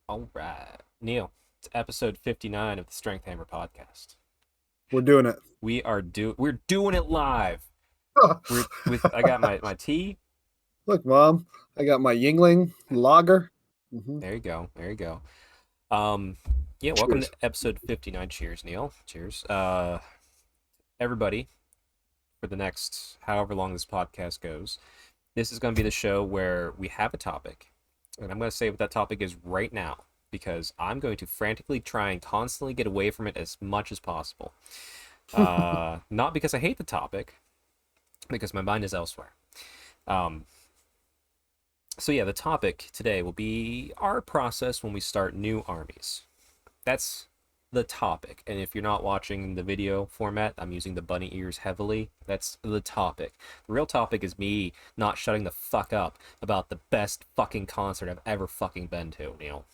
All right. Neil, it's episode 59 of the Strength Hammer podcast. We're doing it. We're doing it live. I got my tea. Look, Mom, I got my Yingling lager. Mm-hmm. There you go. Yeah, Cheers. Welcome to episode 59. Cheers, Neil. Cheers. Everybody, for the next however long this podcast goes, this is going to be the show where we have a topic, and I'm going to say what that topic is right now, because I'm going to frantically try and constantly get away from it as much as possible. Not because I hate the topic, because my mind is elsewhere. So yeah, the topic today will be our process when we start new armies. That's the topic. And if you're not watching the video format, I'm using the bunny ears heavily. That's the topic. The real topic is me not shutting the fuck up about the best fucking concert I've ever fucking been to, Neil.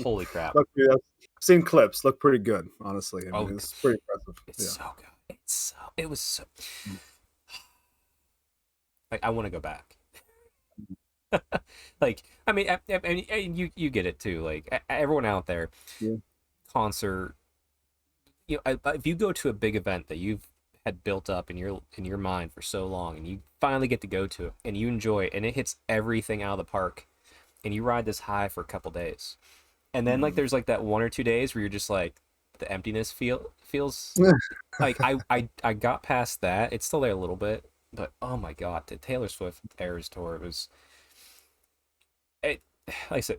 Holy crap. Look, I've seen clips. Look pretty good, honestly. I mean, it's pretty impressive. It's so good. It was so... Like, I want to go back. Like, I mean, you get it too. Like, everyone out there, concert, if you go to a big event that you've had built up in your mind for so long, and you finally get to go to it, and you enjoy it, and it hits everything out of the park, and you ride this high for a couple days, and then like there's like that 1 or 2 days where you're just like, the emptiness feels like I got past that. It's still there a little bit, but oh my god, the Taylor Swift Eras tour, it was. Like I said,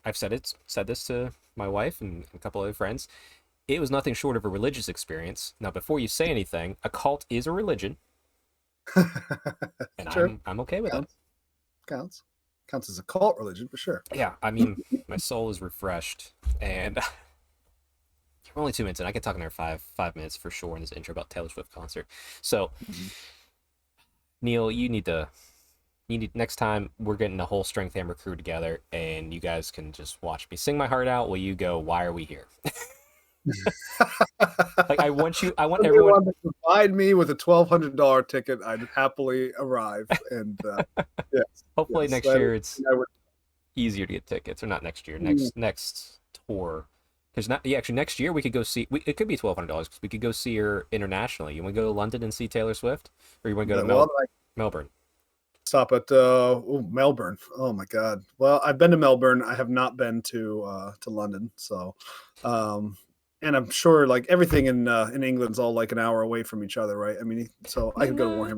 I've said this to my wife and a couple other friends. It was nothing short of a religious experience. Now, before you say anything, a cult is a religion, and sure. I'm okay with it. Counts as a cult religion for sure. Yeah, I mean, my soul is refreshed, and we're only 2 minutes in. I can talk another five minutes for sure in this intro about Taylor Swift concert. So, Neil, you need next time we're getting a whole Strength Hammer crew together, and you guys can just watch me sing my heart out while you go, "Why are we here?" Like, I want everyone to provide me with a $1,200 ticket. I'd happily arrive, and yes. Hopefully next year it's easier to get tickets, or not next year, next tour. Because actually next year we could go see. It could be $1,200 because we could go see her internationally. You want to go to London and see Taylor Swift, or you want to go to Melbourne? Stop at Melbourne. Oh my god. Well, I've been to Melbourne. I have not been to London. So, and I'm sure like everything in England's all like an hour away from each other, right? I mean, so I could go to Warhammer.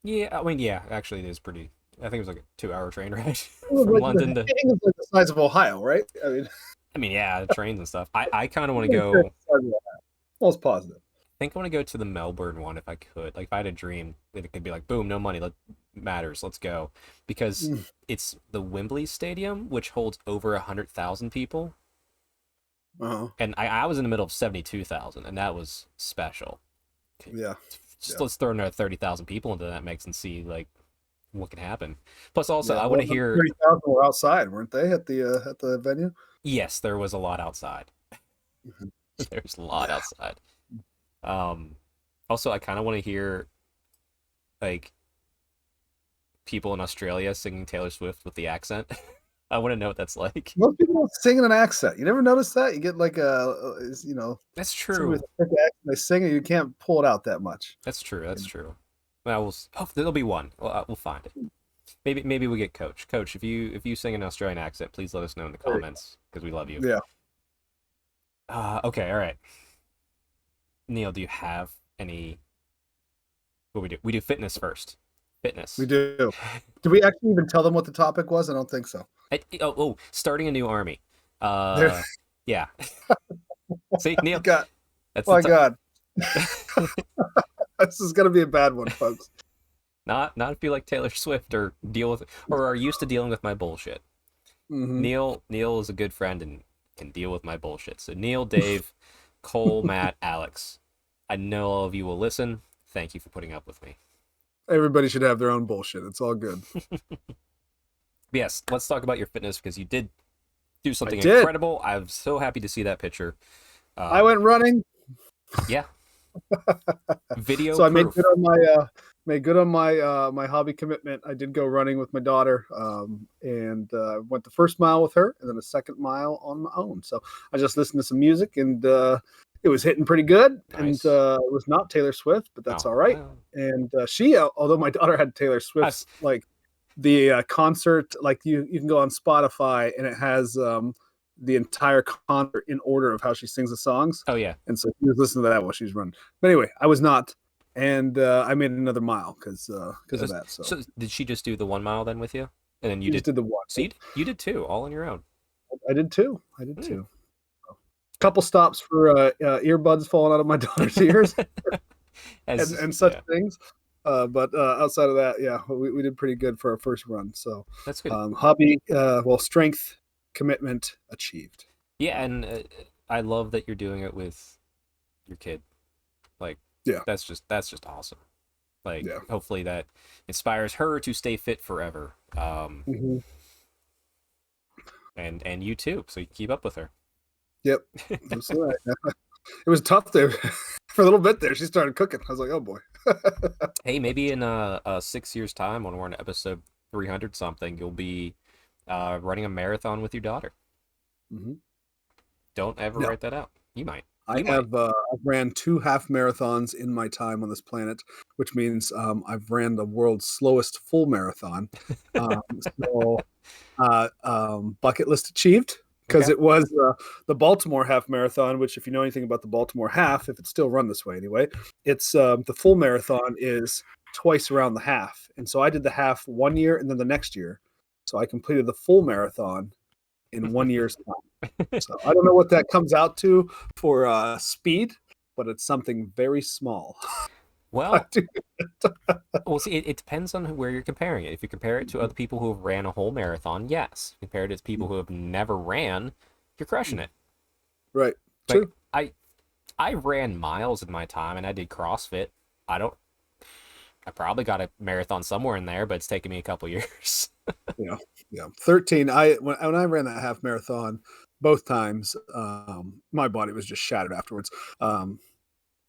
Yeah, I mean, yeah. Actually, it is pretty. I think it was like a 2-hour train ride from London to. England's like the size of Ohio, right? I mean, yeah, the trains and stuff. I kind of want to go. Almost positive. I think I want to go to the Melbourne one if I could. Like, if I had a dream, it could be like, boom, no money, matters, let's go. Because it's the Wembley Stadium, which holds over 100,000 people. Uh-huh. And I was in the middle of 72,000, and that was special. Yeah. Let's throw another 30,000 people into that mix and see, like, what can happen. Plus, also, I want to hear... 30,000 were outside, weren't they, at the venue? Yes, there was a lot outside. There's a lot outside. Also, I kind of want to hear, like, people in Australia singing Taylor Swift with the accent. I want to know what that's like. Most people don't sing in an accent. You never notice that? You get like That's true. They sing it, you can't pull it out that much. That's true. Well, there'll be one. We'll find it. Maybe we get Coach. Coach, if you sing an Australian accent, please let us know in the comments, because we love you. Yeah. Okay. All right. Neil, do you have any? What we do? We do fitness first. Fitness. We do. Did we actually even tell them what the topic was? I don't think so. Starting a new army. Yeah. See, Neil. Oh my god. This is gonna be a bad one, folks. Not if you like Taylor Swift or deal with or are used to dealing with my bullshit. Hmm. Neil is a good friend and can deal with my bullshit. So Neil, Dave, Cole, Matt, Alex. I know all of you will listen. Thank you for putting up with me. Everybody should have their own bullshit. It's all good. Yes, let's talk about your fitness because you did do I something did. incredible. I'm so happy to see that picture. I went running. Yeah, video So I made proof. good on my hobby commitment. I did go running with my daughter, and went the first mile with her, and then the second mile on my own. So I just listened to some music, and it was hitting pretty good. And Nice. it was not Taylor Swift, but that's Oh, all right. well. And she, although my daughter had Taylor I've, Swift's like the concert, like you can go on Spotify, and it has the entire concert in order of how she sings the songs. oh yeah. And so she was listening to that while she's running. But anyway, I was not, and I made another mile because of that. So So did she just do the 1 mile then with you, and then you you did? just did the one. So you did two, all on your own. I did too. I did Hmm. too. Couple stops for earbuds falling out of my daughter's ears and such Yeah, things. But outside of that, yeah, we did pretty good for our first run. So that's good. hobby, strength commitment achieved. Yeah, and I love that you're doing it with your kid. Like, Yeah, that's just awesome. Like, yeah. hopefully that inspires her to stay fit forever. Hmm. And you too, so you keep up with her. Yep. Absolutely. It was tough there for a little bit there. She started cooking. I was like, oh boy. Hey, maybe in 6 years' time, when we're on episode 300 something, you'll be running a marathon with your daughter. Hmm. Don't ever No, write that out. You might. I You might. have I've ran 2 half marathons in my time on this planet, which means I've ran the world's slowest full marathon. So bucket list achieved because Okay. it was the Baltimore half marathon. Which, if you know anything about the Baltimore half, if it's still run this way anyway, it's the full marathon is twice around the half, and so I did the half one year and then the next year, so I completed the full marathon in 1 year's time. So I don't know what that comes out to for speed, but it's something very small. Well, well, see, it depends on where you're comparing it. If you compare it to other people who have ran a whole marathon, yes. Compared to people who have never ran, you're crushing it. Right. Like True. I ran miles in my time, and I did CrossFit. I don't. I probably got a marathon somewhere in there, but it's taken me a couple years. Yeah. Yeah. 13. When I ran that half marathon both times, my body was just shattered afterwards.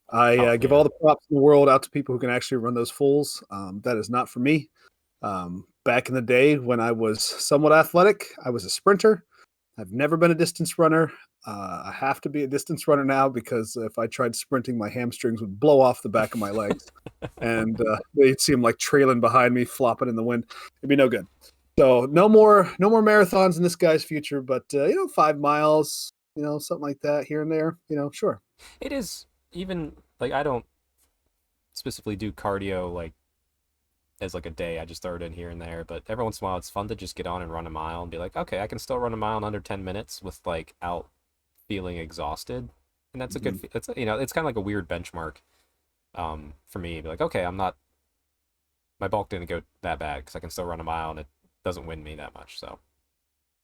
I Oh give all yeah. the props in the world out to people who can actually run those fulls. That is not for me. Back in the day when I was somewhat athletic, I was a sprinter. I've never been a distance runner. I have to be a distance runner now because if I tried sprinting, my hamstrings would blow off the back of my legs, and they'd seem like trailing behind me, flopping in the wind. It'd be no good. So no more marathons in this guy's future. But 5 miles, something like that here and there. Sure. It is even like I don't specifically do cardio like as like a day. I just throw it in here and there. But every once in a while, it's fun to just get on and run a mile and be like, okay, I can still run a mile in under 10 minutes with like out feeling exhausted. And that's a good. Mhm. It's it's kind of like a weird benchmark for me. Be like, okay, I'm not my bulk didn't go that bad because I can still run a mile and it doesn't win me that much. So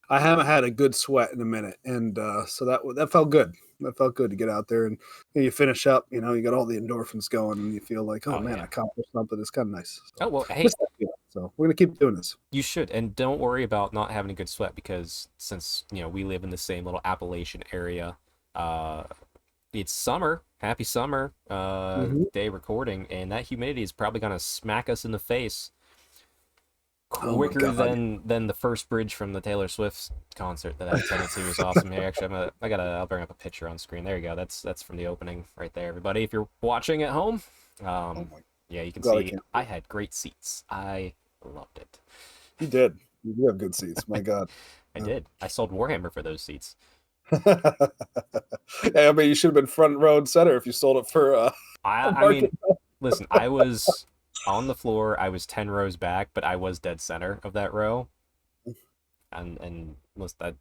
I haven't had a good sweat in a minute, and so that felt good. That felt good to get out there and you finish up. You got all the endorphins going, and you feel like, oh oh man, I yeah. accomplished something. It's kind of nice. Oh So well, hey, miss that feeling. So we're gonna keep doing this. you should, and don't worry about not having a good sweat because since we live in the same little Appalachian area, uh, it's summer. Happy summer Hmm. day recording, and that humidity is probably gonna smack us in the face Oh my quicker god, than the first bridge from the Taylor Swift concert that I attended to was awesome. Here, actually, I'll bring up a picture on screen. There you go. That's from the opening right there, everybody. If you're watching at home, oh my yeah, you can god, I see can't. I had great seats. I loved it. You did. You do have good seats. My god. I did. I sold Warhammer for those seats. Hey, I mean, you should have been front row and center if you sold it for a I mean, market. listen, I was on the floor. I was 10 rows back, but I was dead center of that row. And was that,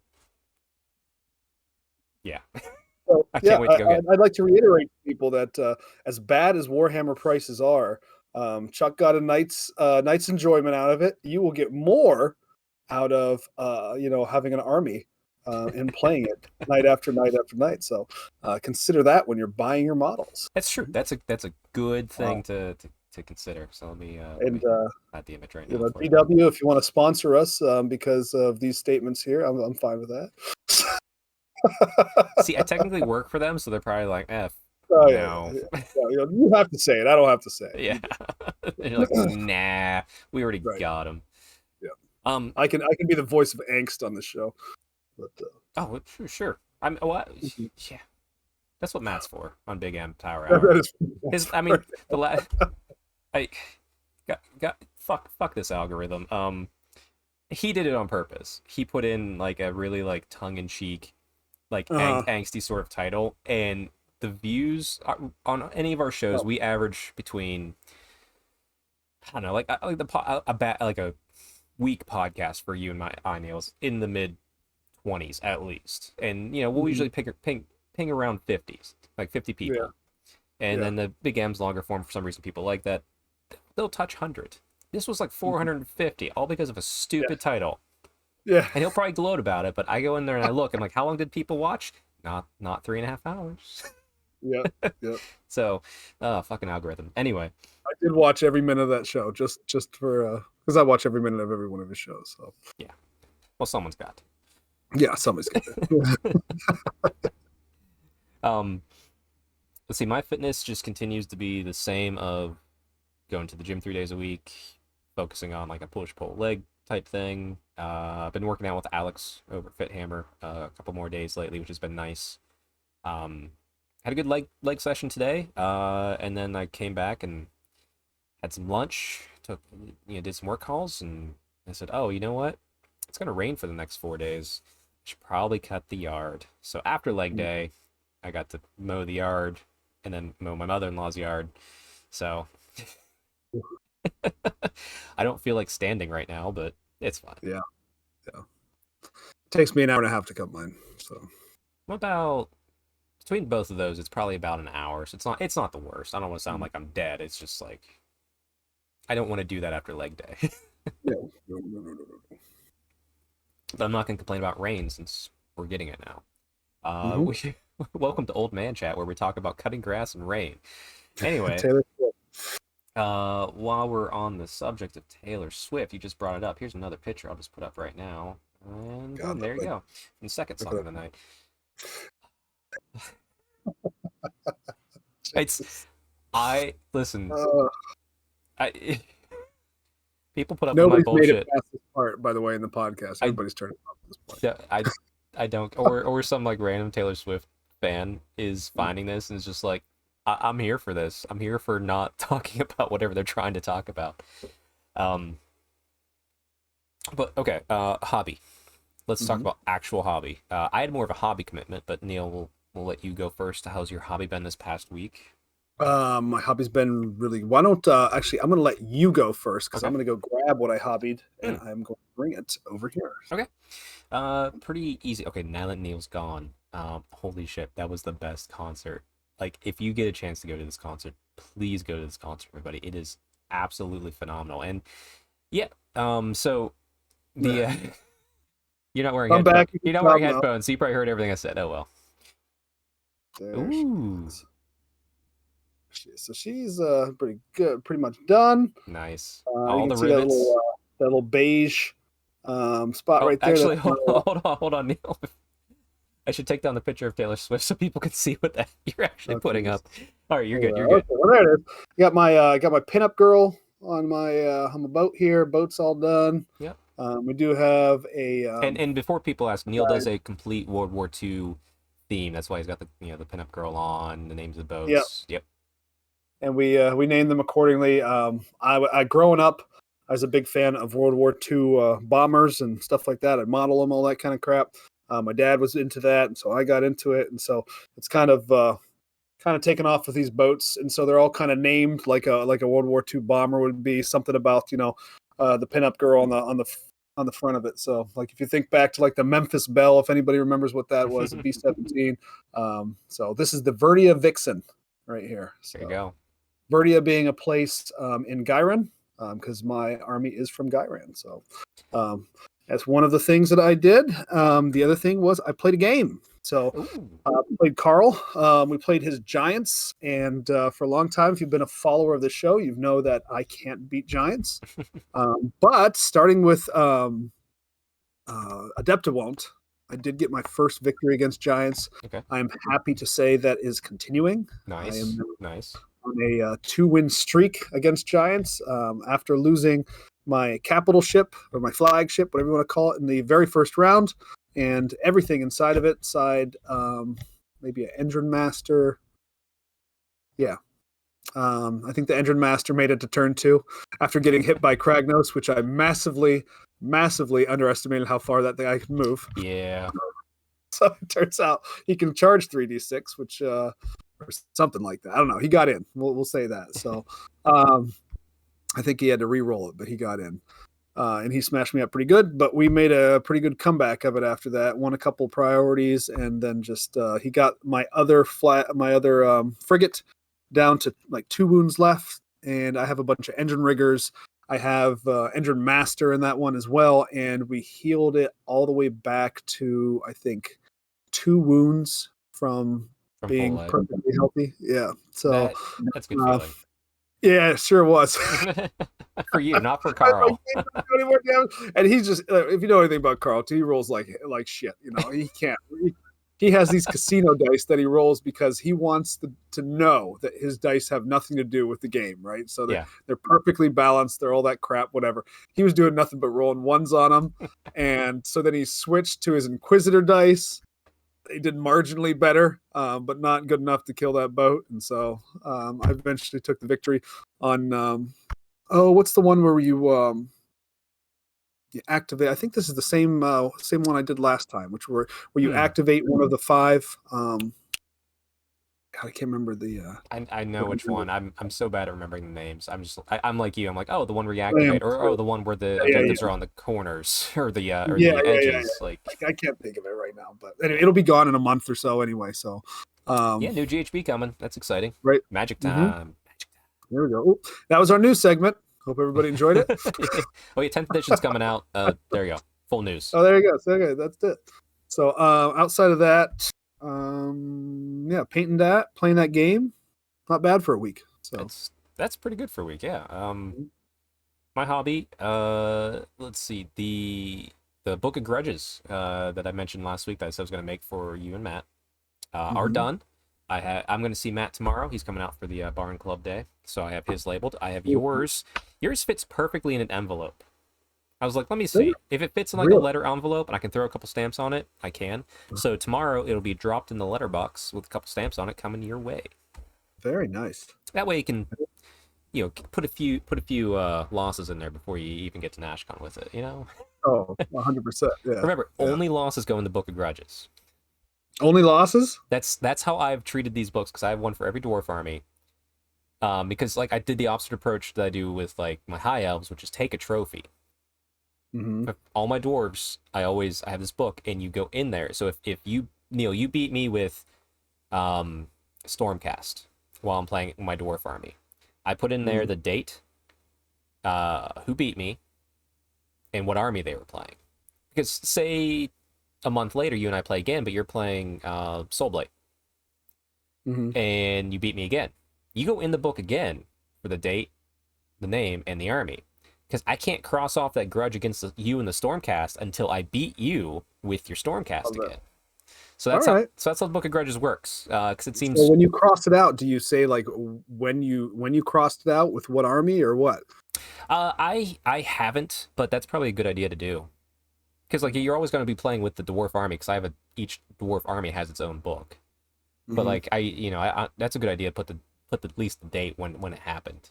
yeah. So, I yeah, can't wait to go get. I'd like to reiterate to people that as bad as Warhammer prices are, Chuck got a night's enjoyment out of it. You will get more out of having an army and playing it night after night after night. So consider that when you're buying your models. That's true. That's a good thing Wow. to consider. So let And me add the image right you now know, for you. DW, if you want to sponsor us because of these statements here, I'm fine with that. See, I technically work for them, so they're probably like, Oh yeah, no. you have to say it. I don't have to say it. Yeah. They're like, nah, we already Right. got them. Yeah. Um. I can be the voice of angst on the show. But Oh, sure. I'm. What? Mhm. Yeah. That's what Matt's for on Big M Tower that Hour. is I mean, the last. I fuck this algorithm. He did it on purpose. He put in like a really like tongue in cheek, like angsty sort of title, and the views on any of our shows, oh, we average between I don't know, like like a week podcast for you and my eye nails in the mid 20s at least, and we'll mhm. usually ping around 50s, like 50 Yeah, people, and yeah. then the Big M's longer form for some reason people like that. They'll touch 100. This was like Mhm. 450, all because of a Yeah, stupid title. yeah, And he'll probably gloat about it, but I go in there and I look. I'm like, how long did people watch? Not 3.5 hours. yeah, yeah. So, fucking algorithm. Anyway, I did watch every minute of that show just for because I watch every minute of every one of his shows. So yeah. Well, someone's got yeah, somebody's got to. Let's see. My fitness just continues to be the same of going to the gym 3 days a week, focusing on like a push pull leg type thing. I've been working out with Alex over at Fit Hammer a couple more days lately, which has been nice. Um, had a good leg session today, and then I came back and had some lunch. Did some work calls, and I said, "Oh, you know what? It's gonna rain for the next 4 days. I should probably cut the yard." So after leg day, I got to mow the yard and then mow my mother-in-law's yard. So I don't feel like standing right now, but it's fine. yeah, yeah. It takes me an hour and a half to cut mine. So What about between both of those? It's probably about an hour. So it's not the worst. I don't want to sound like I'm dead. It's just like I don't want to do that after leg day. no, no. But I'm not going to complain about rain since we're getting it now. Mm-hmm. We welcome to Old Man Chat, where we talk about cutting grass and rain. Anyway, Taylor Swift. while we're on the subject of Taylor Swift, you just brought it up. Here's another picture I'll just put up right now, and God, boom, there you go. And the second song of the night. It's I listen. I people put up with my Nobody's made it bullshit. past this part, by the way, in the podcast. I Everybody's turning off at this point. Yeah, I don't, or some like random Taylor Swift fan is finding this and is just like, I'm here for this. I'm here for not talking about whatever they're trying to talk about. Um, but okay, hobby. Let's talk about actual hobby. I had more of a hobby commitment, but Neil, we'll let you go first. How's your hobby been this past week? My hobby's been really. Why don't actually? I'm going to let you go first because Okay. I'm going to go grab what I hobbied and I'm going to bring it over here. Okay. Pretty easy. Okay, now that Neil's gone, holy shit, that was the best concert. Like, if you get a chance to go to this concert, please go to this concert, everybody. It is absolutely phenomenal. And yeah, so the you're not wearing I'm headphones. back. You're not wearing headphones, so you probably heard everything I said. Oh well. There Ooh, so she's pretty good, pretty much done. nice. You All can the see rivets. that little beige spot Oh, right there. actually, hold on, Neil. I should take down the picture of Taylor Swift so people can see what that you're actually putting up. All right, you're good. You're good. Okay, well, there it is. Got my pinup girl on my boat here. Boat's all done. Yep. We do have a And before people ask, Neil does a complete World War II theme. That's why he's got the the pinup girl on, the names of the boats. Yep. And we named them accordingly. I growing up, I was a big fan of World War II bombers and stuff like that. I'd model them, all that kind of crap. My dad was into that, and so I got into it. And so it's kind of taken off with these boats, and so they're all kind of named like a World War II bomber would be. Something about the pinup girl on the on the front of it. So like if you think back to like the Memphis Belle, if anybody remembers what that was, a B-17. So this is the Verdia Vixen right here. So There you go. Verdia being a place in Gyran, because my army is from Gyran. So that's one of the things that I did. The other thing was I played a game. So played Carl. We played his Giants, and for a long time, if you've been a follower of the show, you know that I can't beat Giants. But starting with Adepta won't. I did get my first victory against Giants. Okay. I'm happy to say that is continuing. Nice. I am nice. on a 2-win streak against Giants after losing my capital ship or my flagship, whatever you want to call it, in the very first round. And everything inside of it, maybe an Engine Master. Yeah. I think the Engine Master made it to turn 2 after getting hit by Kragnos, which I massively underestimated how far that thing I could move. Yeah. So it turns out he can charge 3d6, which or something like that. I don't know. He got in. We'll say that. So I think he had to re-roll it, but he got in. And he smashed me up pretty good, but we made a pretty good comeback of it after that. Won a couple priorities, and then just he got my other frigate down to like 2 wounds left, and I have a bunch of engine riggers. I have Engine Master in that one as well, and we healed it all the way back to I think 2 wounds from being perfectly healthy. Yeah, so that's a good feeling. Yeah, it sure was. For you, not for Carl. And he's just, if you know anything about Carl, he rolls like shit. You know, he can't. He has these casino dice that he rolls because he wants to know that his dice have nothing to do with the game, right? So they're perfectly balanced. They're all that crap, whatever. He was doing nothing but rolling ones on them. And so then he switched to his Inquisitor dice. He did marginally better, but not good enough to kill that boat. And so I eventually took the victory on, what's the one where you activate? I think this is the same one I did last time, where you activate one of the 5. I can't remember the. I know which one. I'm so bad at remembering the names. I'm like you. I'm like, oh, the one where you activate, or the one where the objectives are on the corners or the edges. Like I can't think of it right now, but anyway, it'll be gone in a month or so anyway. So new GHB coming. That's exciting. Right, Magic time. There we go. Ooh, that was our news segment. Hope everybody enjoyed it. Oh yeah, 10th edition's coming out. There you go. Full news. Oh, there you go. So, okay, that's it. So outside of that. Painting that, playing that game, not bad for a week. So that's pretty good for a week. Yeah. My hobby. Let's see, the Book of Grudges that I mentioned last week that I said I was going to make for you and Matt are done. I'm going to see Matt tomorrow. He's coming out for the Barn Club Day, so I have his labeled. I have yours. Yours fits perfectly in an envelope. I was like, let me see. If it fits in like a letter envelope and I can throw a couple stamps on it, I can. So tomorrow it'll be dropped in the letterbox with a couple stamps on it coming your way. Very nice. That way you can, put a few losses in there before you even get to NashCon with it, Oh, 100%. Yeah. Remember, only losses go in the Book of Grudges. Only losses? That's how I've treated these books, because I have one for every dwarf army. Because like I did the opposite approach that I do with like my high elves, which is take a trophy. Mm-hmm. All my dwarves, I have this book, and you go in there. So if you, Neil, you beat me with Stormcast while I'm playing my dwarf army, I put in there the date, who beat me, and what army they were playing. Because say a month later you and I play again, but you're playing Soulblight, and you beat me again. You go in the book again for the date, the name, and the army. Because I can't cross off that grudge against you in the Stormcast until I beat you with your Stormcast again. So that's how the Book of Grudges works. Because it seems. So when you cross it out, do you say like when you crossed it out with what army or what? I haven't, but that's probably a good idea to do. Because like you're always going to be playing with the dwarf army. Because each dwarf army has its own book. But like I that's a good idea. Put at least the date when it happened.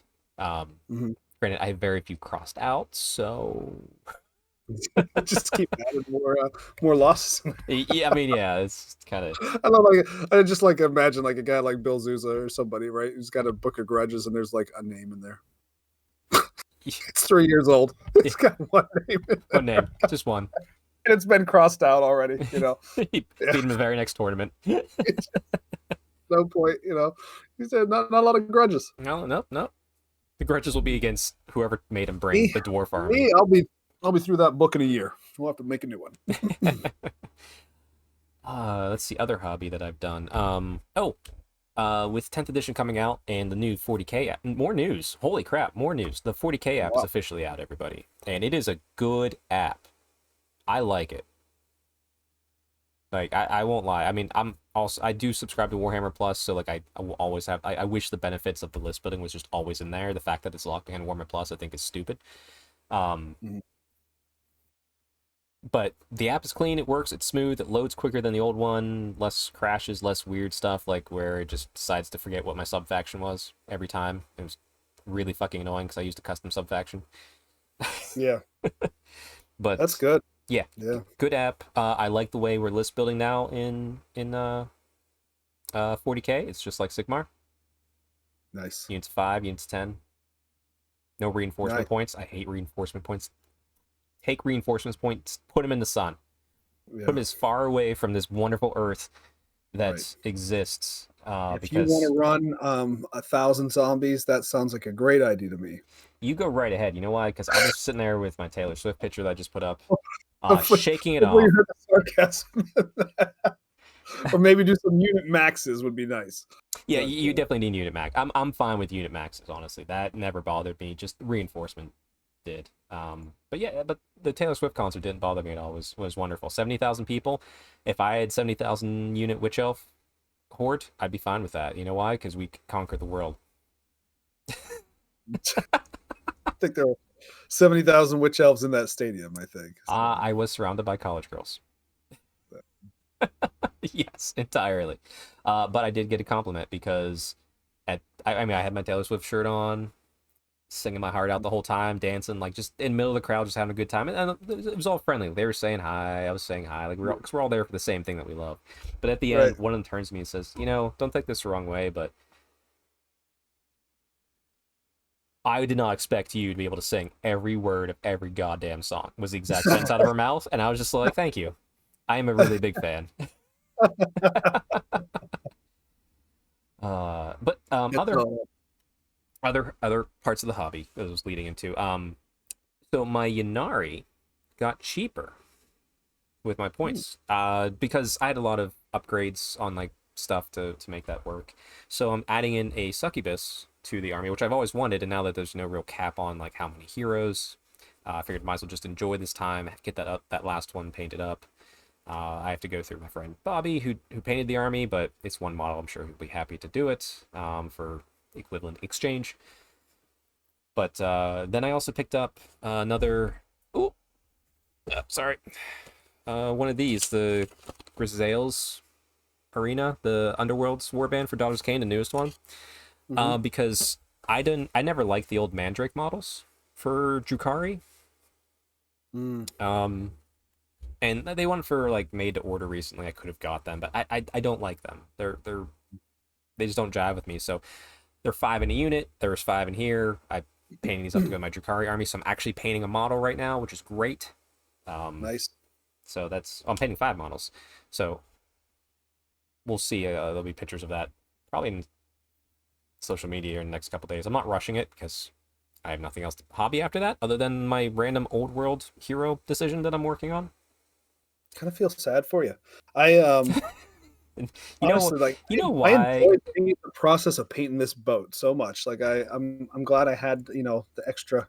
Granted, I have very few crossed out, so just keep adding more losses. Yeah, I mean, yeah, it's kind of. I just like imagine like a guy like Bill Zouza or somebody, right? Who's got a Book of Grudges and there's like a name in there. It's 3 years old. It's got one name, One name, just one. and it's been crossed out already. Beat Yeah, him the very next tournament. it's no point. He said not a lot of grudges. No, no, no. The grudges will be against whoever made him bring Me, the dwarf army. me, I'll be through that book in a year. We'll have to make a new one. Let's see, other hobby that I've done. With 10th edition coming out and the new 40K app, more news. Holy crap, more news. The 40K app is Wow. officially out, everybody. And it is a good app. I like it. Like, I won't lie. I mean, I do subscribe to Warhammer Plus, so like I will always have I wish the benefits of the list building was just always in there. The fact that it's locked behind Warhammer Plus I think is stupid. Um Mhm. but the app is clean, it works, it's smooth, it loads quicker than the old one, less crashes, less weird stuff like where it just decides to forget what my sub faction was every time. It was really fucking annoying because I used a custom sub faction. Yeah, that's But good. yeah, Yeah, good app. I like the way we're list building now in 40K. It's just like Sigmar. nice. Units 5, units 10. No reinforcement Nice. points. I hate reinforcement points. Take reinforcement points, put them in the sun. Put Yeah. them as far away from this wonderful Earth that Right. exists. If you want to run 1,000 zombies, that sounds like a great idea to me. You go right ahead. You know why? Because I was sitting there with my Taylor Swift picture that I just put up, Hopefully, shaking it hopefully off. you heard the sarcasm. Or maybe do some unit maxes would be nice. Yeah, But, you definitely need unit max. I'm fine with unit maxes, honestly. That never bothered me. Just reinforcement did. But yeah, but the Taylor Swift concert didn't bother me at all. It was wonderful. 70,000 people. If I had 70,000 unit witch elf horde, I'd be fine with that. You know why? Because we conquered the world. I think there were 70,000 witch elves in that stadium, I think. So, I was surrounded by college girls. Yes, entirely. But I did get a compliment because I mean I had my Taylor Swift shirt on, singing my heart out the whole time, dancing, like just in the middle of the crowd, just having a good time. And it was all friendly. They were saying hi, I was saying hi, like cause we're all there for the same thing that we love. But at the right. end, one of them turns to me and says, don't take this the wrong way, but I did not expect you to be able to sing every word of every goddamn song, was the exact sentence out of her mouth. And I was just like, thank you. I am a really big fan. But other parts of the hobby that I was leading into. So my Yanari got cheaper with my points. Because I had a lot of upgrades on like stuff to make that work. So I'm adding in a succubus to the army, which I've always wanted, and now that there's no real cap on like how many heroes, I figured might as well just enjoy this time, get that last one painted up. I have to go through my friend Bobby, who painted the army, but it's one model. I'm sure he'll be happy to do it for equivalent exchange. But then I also picked up another. Oh, sorry. One of these, the Grizzales Arena, the Underworld's warband for Daughters of Cain, the newest one. Because I never liked the old Mandrake models for Drukhari. And they went for like made to order recently. I could have got them, but I don't like them. They just don't jive with me. So they're 5 in a unit. There's 5 in here. I painting these up to go to my Drukhari army. So I'm actually painting a model right now, which is great. Nice. So I'm painting 5 models. So we'll see. There'll be pictures of that probably in social media in the next couple days. I'm not rushing it because I have nothing else to hobby after that other than my random old world hero decision that I'm working on. Kind of feel sad for you. I honestly like I why enjoyed the process of painting this boat so much. Like I'm glad I had the extra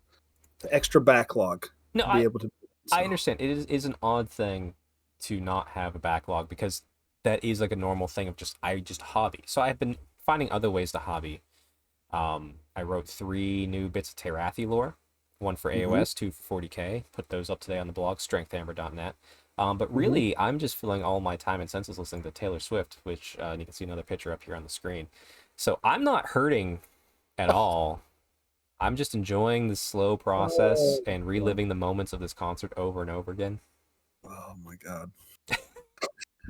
backlog no to be able to. So. I understand it is an odd thing to not have a backlog because that is like a normal thing of I just hobby. So I've been finding other ways to hobby. I wrote 3 new bits of Terathi lore, one for AOS, 2 for 40K. Put those up today on the blog, strengthhammer.net. But really, I'm just filling all my time and senses listening to Taylor Swift, which you can see another picture up here on the screen. So I'm not hurting at all. I'm just enjoying the slow process and reliving the moments of this concert over and over again. Oh my god!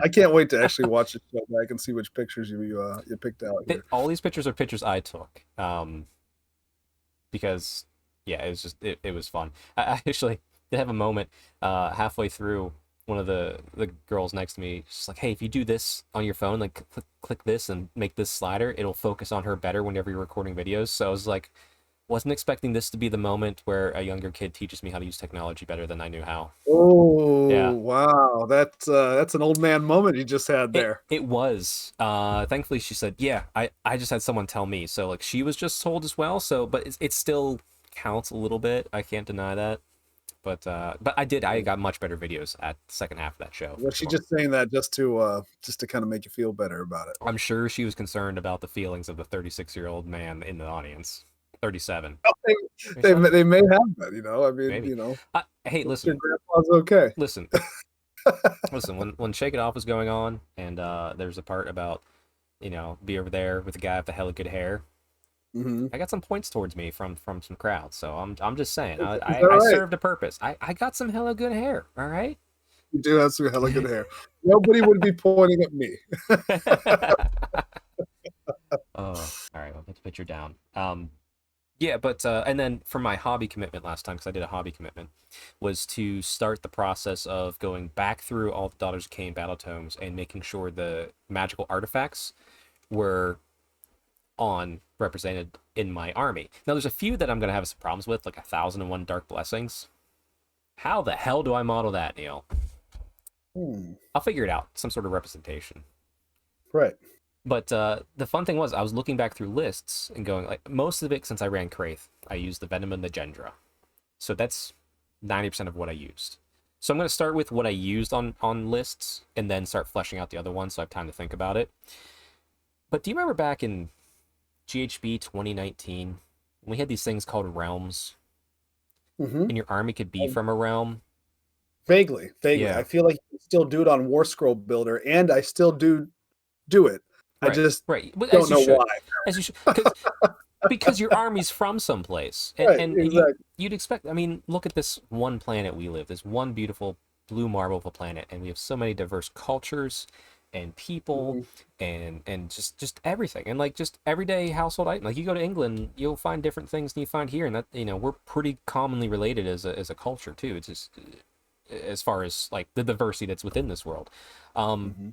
I can't wait to actually watch the show back and see which pictures you picked out here. All these pictures are pictures I took, because Yeah, it was just it was fun. I actually did have a moment halfway through. One of the girls next to me, she's like, "Hey, if you do this on your phone, like click this and make this slider, it'll focus on her better whenever you're recording videos." So I was like, wasn't expecting this to be the moment where a younger kid teaches me how to use technology better than I knew how. Oh, Yeah. wow. That's an old man moment you just had It there. it was. Thankfully she said, "Yeah, I just had someone tell me." So like she was just told as well. So but it still counts a little bit. I can't deny that. But I got much better videos at the second half of that show for Was she sure. just saying that just to kind of make you feel better about it? I'm sure she was concerned about the feelings of the 36-year-old man in the audience. 37. Well, they may have that, I mean, Maybe. Hey, your listen, grandpa's okay. listen, listen. When Shake It Off was going on, and there's a part about be over there with a guy with the hella good hair. Hmm. I got some points towards me from some crowds, so I'm just saying Is that I right? served a purpose. I got some hella good hair. All right. You do have some hella good hair. Nobody would be pointing at me. Oh, all right. Well, let's put you down. Yeah, but and then for my hobby commitment last time, because I did a hobby commitment, was to start the process of going back through all the Daughters of Cain battle tomes and making sure the magical artifacts were on represented in my army. Now, there's a few that I'm gonna have some problems with, like 1,001 Dark Blessings. How the hell do I model that, Neil? Hmm. I'll figure it out. Some sort of representation. Right. But the fun thing was, I was looking back through lists and going, like, most of it, since I ran Kraith, I used the Venom and the Gendra. So that's 90% of what I used. So I'm going to start with what I used on lists and then start fleshing out the other ones so I have time to think about it. But do you remember back in GHB 2019, when we had these things called realms, Hmm. and your army could be from a realm? Vaguely, vaguely. I Yeah, feel like you can still do it on War Scroll Builder, and I still do it. I right, just right. But don't know why. as you should, because your army's from someplace, Right, and exactly. you'd expect. I mean, look at this one planet we live. This one beautiful blue marble of a planet, and we have so many diverse cultures and people Mhm. and just everything, and like just everyday household item. Like you go to England, you'll find different things than you find here, and that we're pretty commonly related as a culture too. It's just as far as like the diversity that's within this world. Um, Mhm.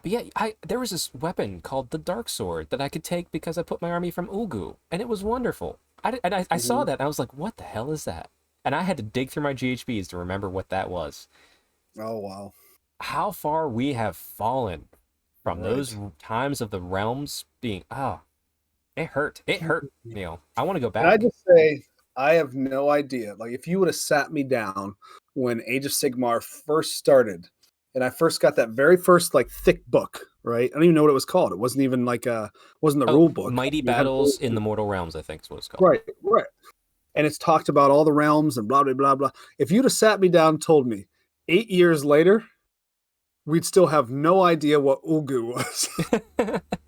but yeah, there was this weapon called the Dark Sword that I could take because I put my army from Ugu, and it was wonderful. I saw Mhm. that and I was like, what the hell is that? And I had to dig through my GHBs to remember what that was. Oh, wow. How far we have fallen from those Right. times of the realms being it hurt. It hurt, Neil. I want to go Can I back. just say, I have no idea. Like, if you would have sat me down when Age of Sigmar first started, and I first got that very first like thick book, right? I don't even know what it was called. It wasn't even like wasn't the Oh, rule book. Mighty It had Battles in the Mortal Realms, I think is what it's called. right, right. And it's talked about all the realms and blah blah blah blah. If you'd have sat me down and told me 8 years later, we'd still have no idea what Ugu was,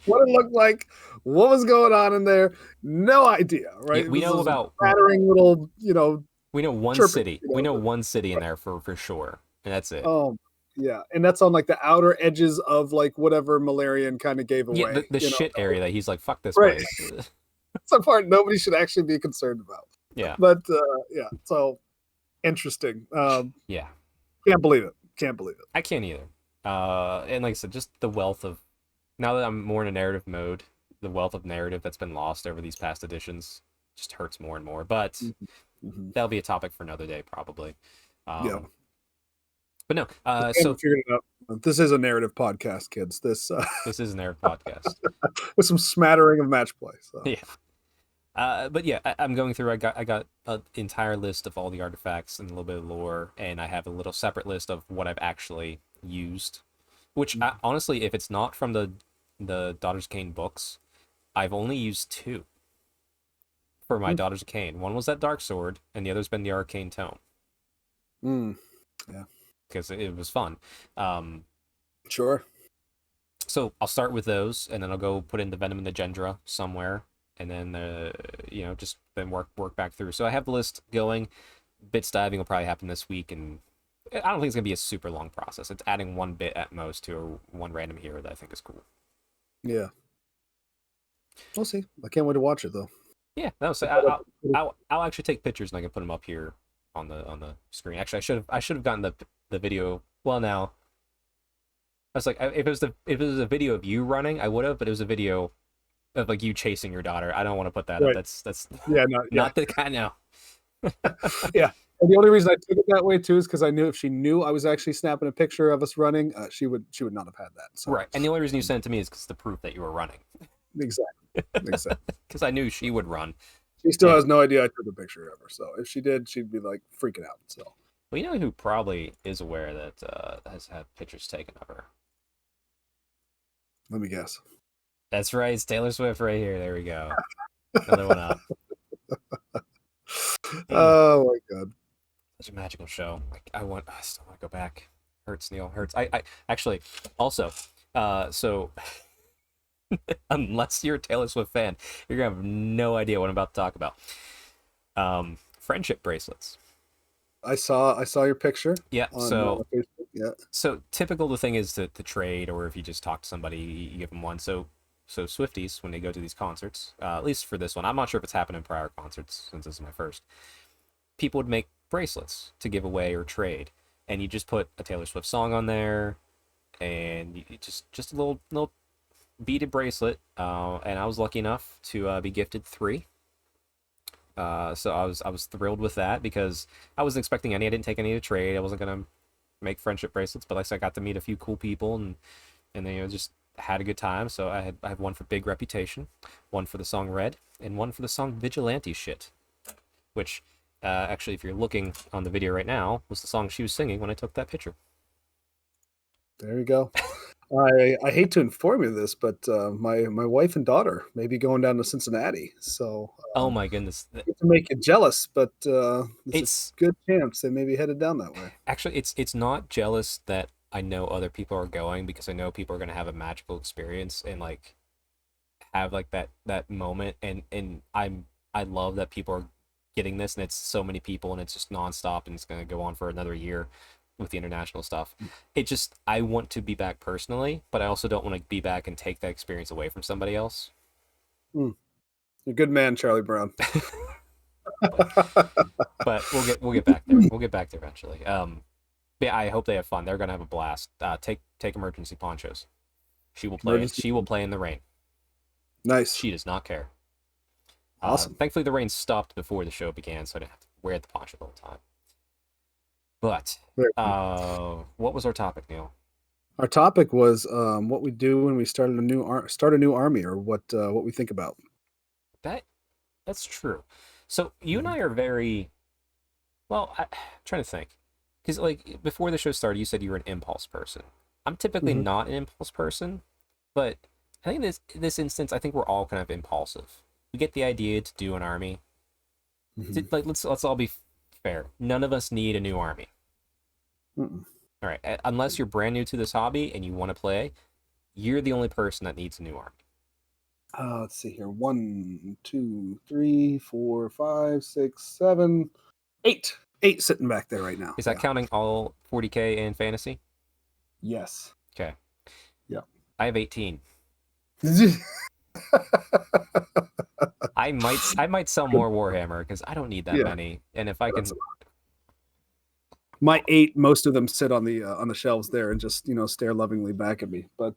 what it looked like, what was going on in there. No idea, Yeah, right? This is a we battering little, know one chirping. city. We know one city in there for sure, and that's it. Oh, yeah, and that's on like the outer edges of like whatever Malarian kind of gave Yeah, away. the shit area that he's like, fuck this Right? place. That's a part nobody should actually be concerned about. Yeah, But yeah, so interesting. yeah. Can't believe it. Can't believe it. I can't either. And like I said, just the wealth of now that I'm more in a narrative mode, the wealth of narrative that's been lost over these past editions just hurts more and more. But Mm-hmm. that'll be a topic for another day, probably. Yeah, But no. we haven't So figured it out. This is a narrative podcast, kids. This this is a narrative podcast. with some smattering of match play. So Yeah. But yeah, I'm going through. I got an entire list of all the artifacts and a little bit of lore, and I have a little separate list of what I've actually used. Which honestly, if it's not from the Daughters of Cain books, I've only used two for my Daughters of Cain. One was that Dark Sword, and the other's been the Arcane Tome mm, yeah, because it was fun. Um, sure. so I'll start with those, and then I'll go put in the Venom and the Gendra somewhere, and then just then work back through. So I have the list going. Bits diving will probably happen this week, and I don't think it's gonna be a super long process. It's adding one bit at most to one random hero that I think is cool. Yeah, we'll see. I can't wait to watch it though. Yeah, no. So I'll actually take pictures and I can put them up here on the screen. Actually, I should have gotten the video. Well, now I was like, if it was a video of you running, I would have, but it was a video of like you chasing your daughter. I don't want to put that up. Right. That's Yeah, no, yeah. not the kind. No. Yeah. And the only reason I took it that way too is because I knew if she knew I was actually snapping a picture of us running, she would not have had that. So Right, and the only reason you sent it to me is because the proof that you were running. exactly, exactly. Because I knew she would run. She still And, has no idea I took a picture of her. So if she did, she'd be like freaking out. So well, you know who probably is aware that has had pictures taken of her? let me guess. That's right, it's Taylor Swift right here. There we go. Another one up. Oh my god. Such a magical show. I still want to go back. Hurts, Neil. Hurts. I actually also. So unless you're a Taylor Swift fan, you're gonna have no idea what I'm about to talk about. Friendship bracelets. I saw your picture. Yeah. On Facebook. Yeah. So typical the thing is to trade, or if you just talk to somebody, you give them one. So Swifties, when they go to these concerts, at least for this one, I'm not sure if it's happened in prior concerts since this is my first. People would make bracelets to give away or trade, and you just put a Taylor Swift song on there, and you just a little beaded bracelet. And I was lucky enough to be gifted 3. So I was thrilled with that because I wasn't expecting any. I didn't take any to trade. I wasn't gonna make friendship bracelets, but like I said, I got to meet a few cool people and then just had a good time. So I have one for Big Reputation, one for the song Red, and one for the song Vigilante Shit, which actually, if you're looking on the video right now, was the song she was singing when I took that picture. There you go. I hate to inform you this, but my wife and daughter may be going down to Cincinnati. So Oh my goodness. to make you jealous, but it's It's a good chance they may be headed down that way. actually it's not jealous that I know other people are going because I know people are gonna have a magical experience and like have like that moment and I love that people are getting this and it's so many people and it's just nonstop and it's gonna go on for another year with the international stuff. It just I want to be back personally, but I also don't want to be back and take that experience away from somebody else. You're a good man, Charlie Brown. But we'll get back there. We'll get back there eventually. Yeah, I hope they have fun. They're gonna have a blast. Take emergency ponchos. She will play in the rain. Nice. She does not care. Awesome. Thankfully, the rain stopped before the show began, so I didn't have to wear the poncho the whole time. But what was our topic, Neil? Our topic was what we do when we start a new army, or what we think about. That's true. So you and I are very well. I'm trying to think, because like before the show started, you said you were an impulse person. I'm typically Mhm. not an impulse person, but I think this instance, I think we're all kind of impulsive. We get the idea to do an army. Mhm. Like let's all be fair. None of us need a new army. Mm-mm. All right, unless you're brand new to this hobby and you want to play, you're the only person that needs a new army. Let's see here. 1, 2, 3, 4, 5, 6, 7, 8. 8 sitting back there right now. Is that counting all 40K in fantasy? Yes. Okay. Yeah. I have 18. I might sell more Warhammer because I don't need that many. And if I can, my 8, most of them sit on the shelves there and just stare lovingly back at me. But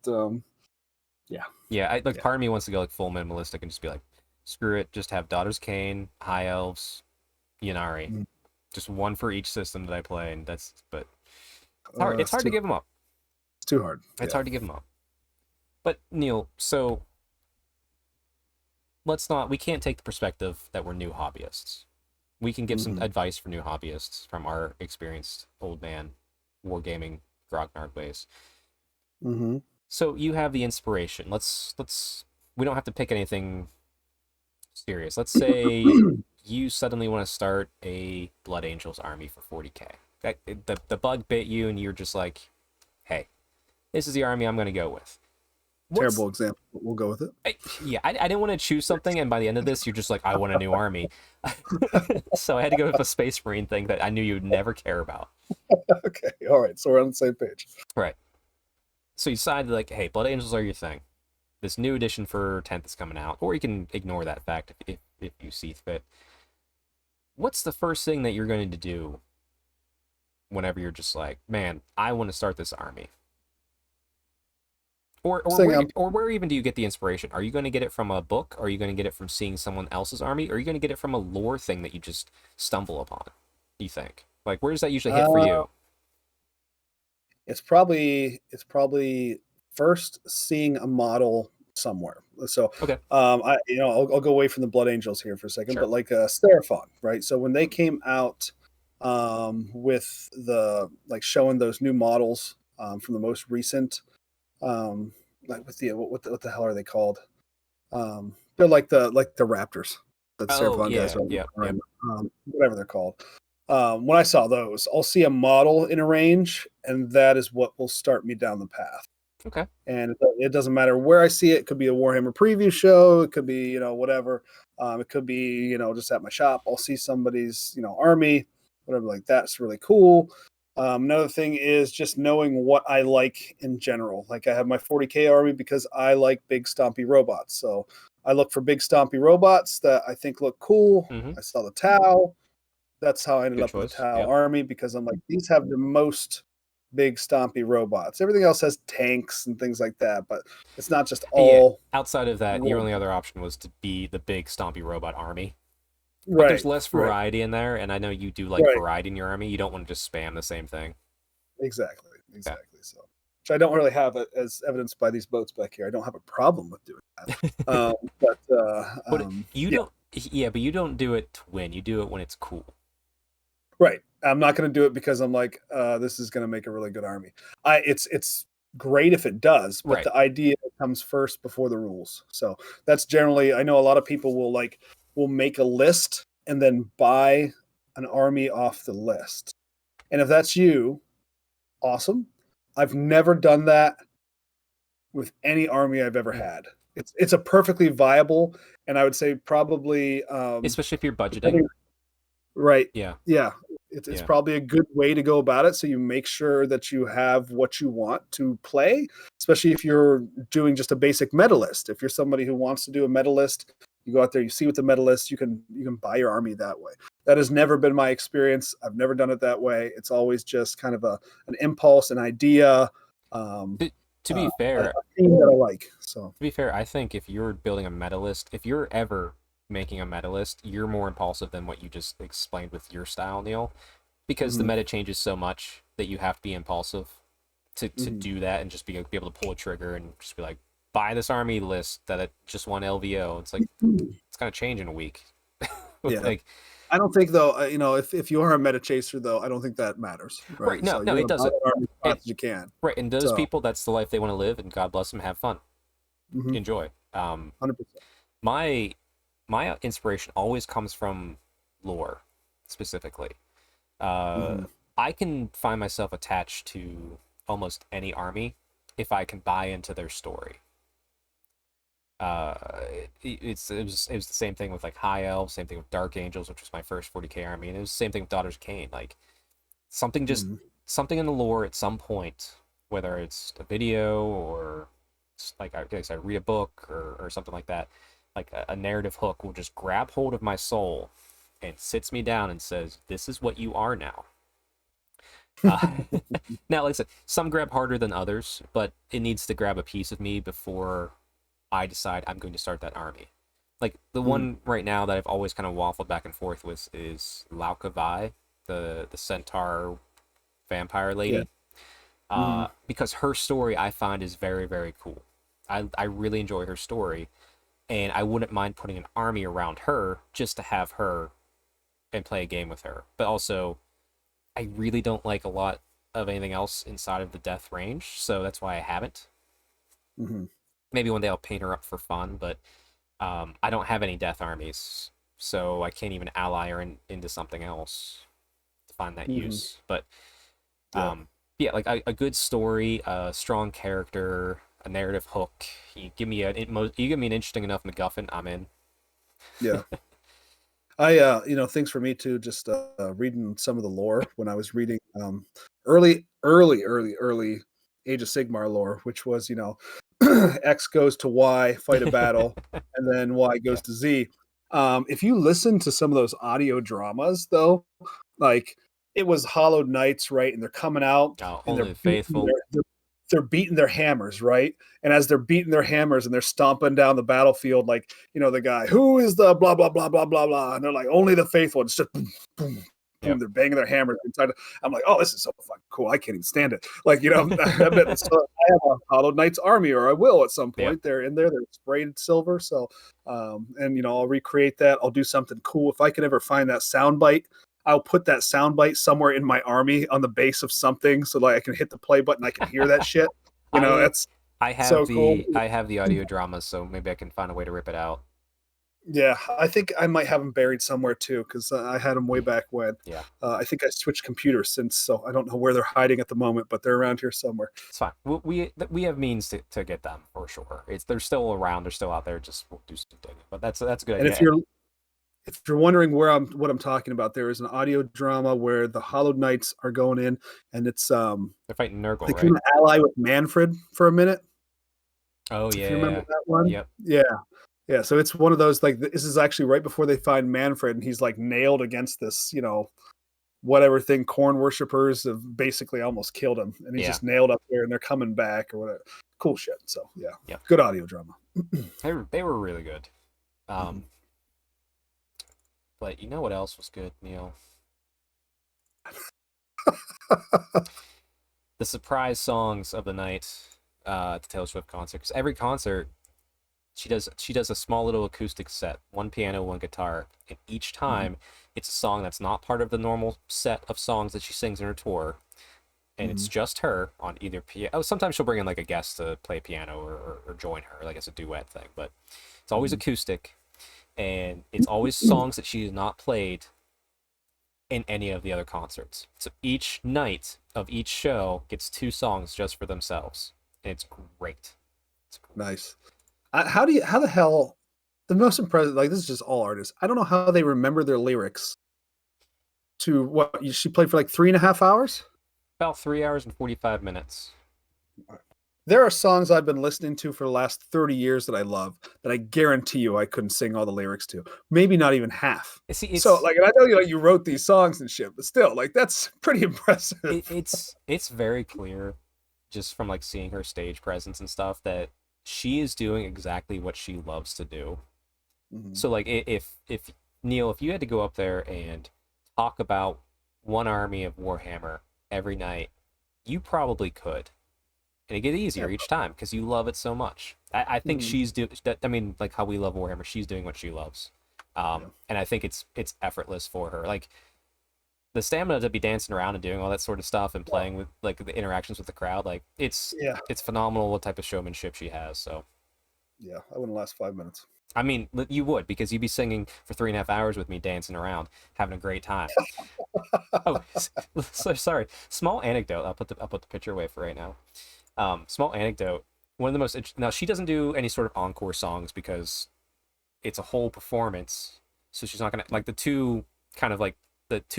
yeah, part of me wants to go like full minimalistic and just be like, screw it, just have Daughters Kane, High Elves, Yanari, just one for each system that I play, and but it's hard. It's hard to give them up. It's too hard. It's hard to give them up. But Neil, so we can't take the perspective that we're new hobbyists. We can give some advice for new hobbyists from our experienced old man wargaming grognard ways. Mm-hmm. So you have the inspiration. Let's we don't have to pick anything serious. Let's say you suddenly want to start a Blood Angels army for 40K. The bug bit you and you're just like, hey, this is the army I'm going to go with. Terrible example, but we'll go with it. I didn't want to choose something, and by the end of this, you're just like, I want a new army. So I had to go with a Space Marine thing that I knew you'd never care about. Okay, all right, so we're on the same page. Right. So you decided, like, hey, Blood Angels are your thing. This new edition for 10th is coming out, or you can ignore that fact if if you see fit. What's the first thing that you're going to do whenever you're just like, man, I want to start this army? Or where even do you get the inspiration? Are you going to get it from a book? Are you going to get it from seeing someone else's army? Or are you going to get it from a lore thing that you just stumble upon? Do you think? Like, where does that usually hit for you? It's probably first seeing a model somewhere. So Okay, I'll go away from the Blood Angels here for a second, sure. but like Seraphon, right? So when they came out with the like showing those new models from the most recent like with the what the hell are they called? They're like the Raptors that the Oh Seraphon guys yeah, are, yeah, yeah. whatever they're called. When I saw those, I'll see a model in a range, and that is what will start me down the path. Okay, And it doesn't matter where I see it. It could be a Warhammer preview show. It could be, whatever. It could be, just at my shop. I'll see somebody's, army, whatever like that's really cool. Another thing is just knowing what I like in general. Like I have my 40K army because I like big stompy robots. So I look for big stompy robots that I think look cool. mm-hmm. I saw the Tau. That's how I ended Good up with the choice. Tau Yep. army because I'm like, these have the most big stompy robots. Everything else has tanks and things like that, but it's not just Yeah. all Outside of that, your robots. only other option was to be the big stompy robot army. But there's Right, less right, variety in there, and I know you do like right. variety in your army. You don't want to just spam the same thing. Exactly, Yeah. exactly. So, which I don't really have as evidenced by these boats back here. I don't have a problem with doing that. But But you yeah, don't. Yeah, but you don't do it to win. You do it when it's cool. right. I'm not going to do it because I'm like, this is going to make a really good army. It's great if it does, but Right. the idea comes first before the rules. So that's generally, I know a lot of people will make a list and then buy an army off the list. And if that's you, awesome. I've never done that with any army I've ever Mm. had. It's a perfectly viable, and I would say probably Especially if you're budgeting. depending. Right. Yeah. Yeah. It's Yeah. probably a good way to go about it. So you make sure that you have what you want to play, especially if you're doing just a basic meta list. If you're somebody who wants to do a meta list, you go out there, you see what the meta list, you can buy your army that way. That has never been my experience. I've never done it that way. It's always just kind of an impulse, an idea, To, to be a fair, theme that I like. So I think if you're building a meta list, if you're ever making a meta list, you're more impulsive than what you just explained with your style, Neil, because the mhm, meta changes so much that you have to be impulsive to mhm. do that and just be able to pull a trigger and just be like, buy this army list that it just won LVO. It's like it's gonna change in a week. Yeah. Like, I don't think though, if you are a meta chaser though, I don't think that matters, right? right? No, So no, you it want to buy doesn't. that army as It fast as you can. right, and those So, people, that's the life they want to live, and God bless them. Have fun, 100%. enjoy. Mm-hmm. My my inspiration always comes from lore, specifically. Uh, Mm-hmm. I can find myself attached to almost any army if I can buy into their story. Uh, it was the same thing with like High Elves, same thing with Dark Angels, which was my first 40K army, and it was the same thing with Daughters of Cain. Like something just Mm-hmm. something in the lore at some point, whether it's a video or like I read a book or something like that, like a narrative hook will just grab hold of my soul and sits me down and says, "This is what you are now." Uh, now, like I said, some grab harder than others, but it needs to grab a piece of me before I decide I'm going to start that army. Like the Mm-hmm. one right now that I've always kind of waffled back and forth with is Lauka Vi, the centaur vampire Yeah. lady, Mm-hmm. because her story I find is very very cool. I really enjoy her story, and I wouldn't mind putting an army around her just to have her and play a game with her. But also, I really don't like a lot of anything else inside of the death range, so that's why I haven't. Mm-hmm. Maybe one day I'll paint her up for fun, but I don't have any death armies, so I can't even ally her into something else to find that Mm-hmm. use. But Yeah. yeah, like a good story, a strong character, a narrative hook. You give me an interesting enough MacGuffin, I'm in. Yeah. Things for me too, just reading some of the lore when I was reading early Age of Sigmar lore, which was, X goes to Y, fight a battle, and then Y Yeah. goes to Z. If you listen to some of those audio dramas, though, like it was Hollowed Knights, right? And they're coming out and Only the faithful. they're beating their hammers, right? And as they're beating their hammers and they're stomping down the battlefield, like, the guy, who is the blah, blah, blah, blah, blah, blah. And they're like, only the faithful. It's just boom, boom, boom. They're banging their hammers inside. I'm like, oh, this is so fucking cool. I can't even stand it. Like, I have a Hollowed Knights army, or I will at some point. They're in there. They're sprayed silver. So, and, I'll recreate that. I'll do something cool. If I can ever find that sound bite, I'll put that sound bite somewhere in my army on the base of something, so like I can hit the play button. I can hear that shit. That's so cool. I have the audio dramas, so maybe I can find a way to rip it out. Yeah, I think I might have them buried somewhere too, because I had them way back when. Yeah. I think I switched computers since, so I don't know where they're hiding at the moment, but they're around here somewhere. It's fine. We have means to get them for sure. They're still around. They're still out there. Just we'll do some digging. But that's a good idea. And if you're wondering what I'm talking about, there is an audio drama where the Hollowed Knights are going in, and it's they're fighting Nurgle, they right? can ally with Manfred for a minute. Oh yeah, if you remember that one. Yep. Yeah. So it's one of those, like, this is actually right before they find Manfred, and he's like nailed against this, whatever thing. Corn worshippers have basically almost killed him, and he's just nailed up there, and they're coming back or whatever. Cool shit. So yeah. Good audio drama. They were really good. But you know what else was good, Neil? The surprise songs of the night at the Taylor Swift concert. Because every concert, she does a small little acoustic set, one piano, one guitar, and each time it's a song that's not part of the normal set of songs that she sings in her tour, and it's just her on either piano. Oh, sometimes she'll bring in like a guest to play piano or join her, like as a duet thing, but it's always acoustic. And it's always songs that she has not played in any of the other concerts. So each night of each show gets 2 songs just for themselves. And it's great. Nice. How the hell, the most impressive, like, this is just all artists. I don't know how they remember their lyrics to what she played for, like 3.5 hours? About 3 hours and 45 minutes. There are songs I've been listening to for the last 30 years that I love, that I guarantee you I couldn't sing all the lyrics to. Maybe not even half. So, like, and I know you wrote these songs and shit, but still, like, that's pretty impressive. It's very clear, just from like seeing her stage presence and stuff, that she is doing exactly what she loves to do. So, like, if Neil, if you had to go up there and talk about one army of Warhammer every night, you probably could. And it get easier each time because you love it so much. I think she's doing. I mean, like how we love Warhammer, she's doing what she loves, and I think it's effortless for her. Like the stamina to be dancing around and doing all that sort of stuff and playing with like the interactions with the crowd. Like it's phenomenal what type of showmanship she has. So yeah, I wouldn't last 5 minutes. I mean, you would, because you'd be singing for 3.5 hours with me, dancing around, having a great time. Sorry. Small anecdote. I'll put the picture away for right now. Small anecdote. One of the most now, she doesn't do any sort of encore songs because it's a whole performance. So she's not gonna, like, the two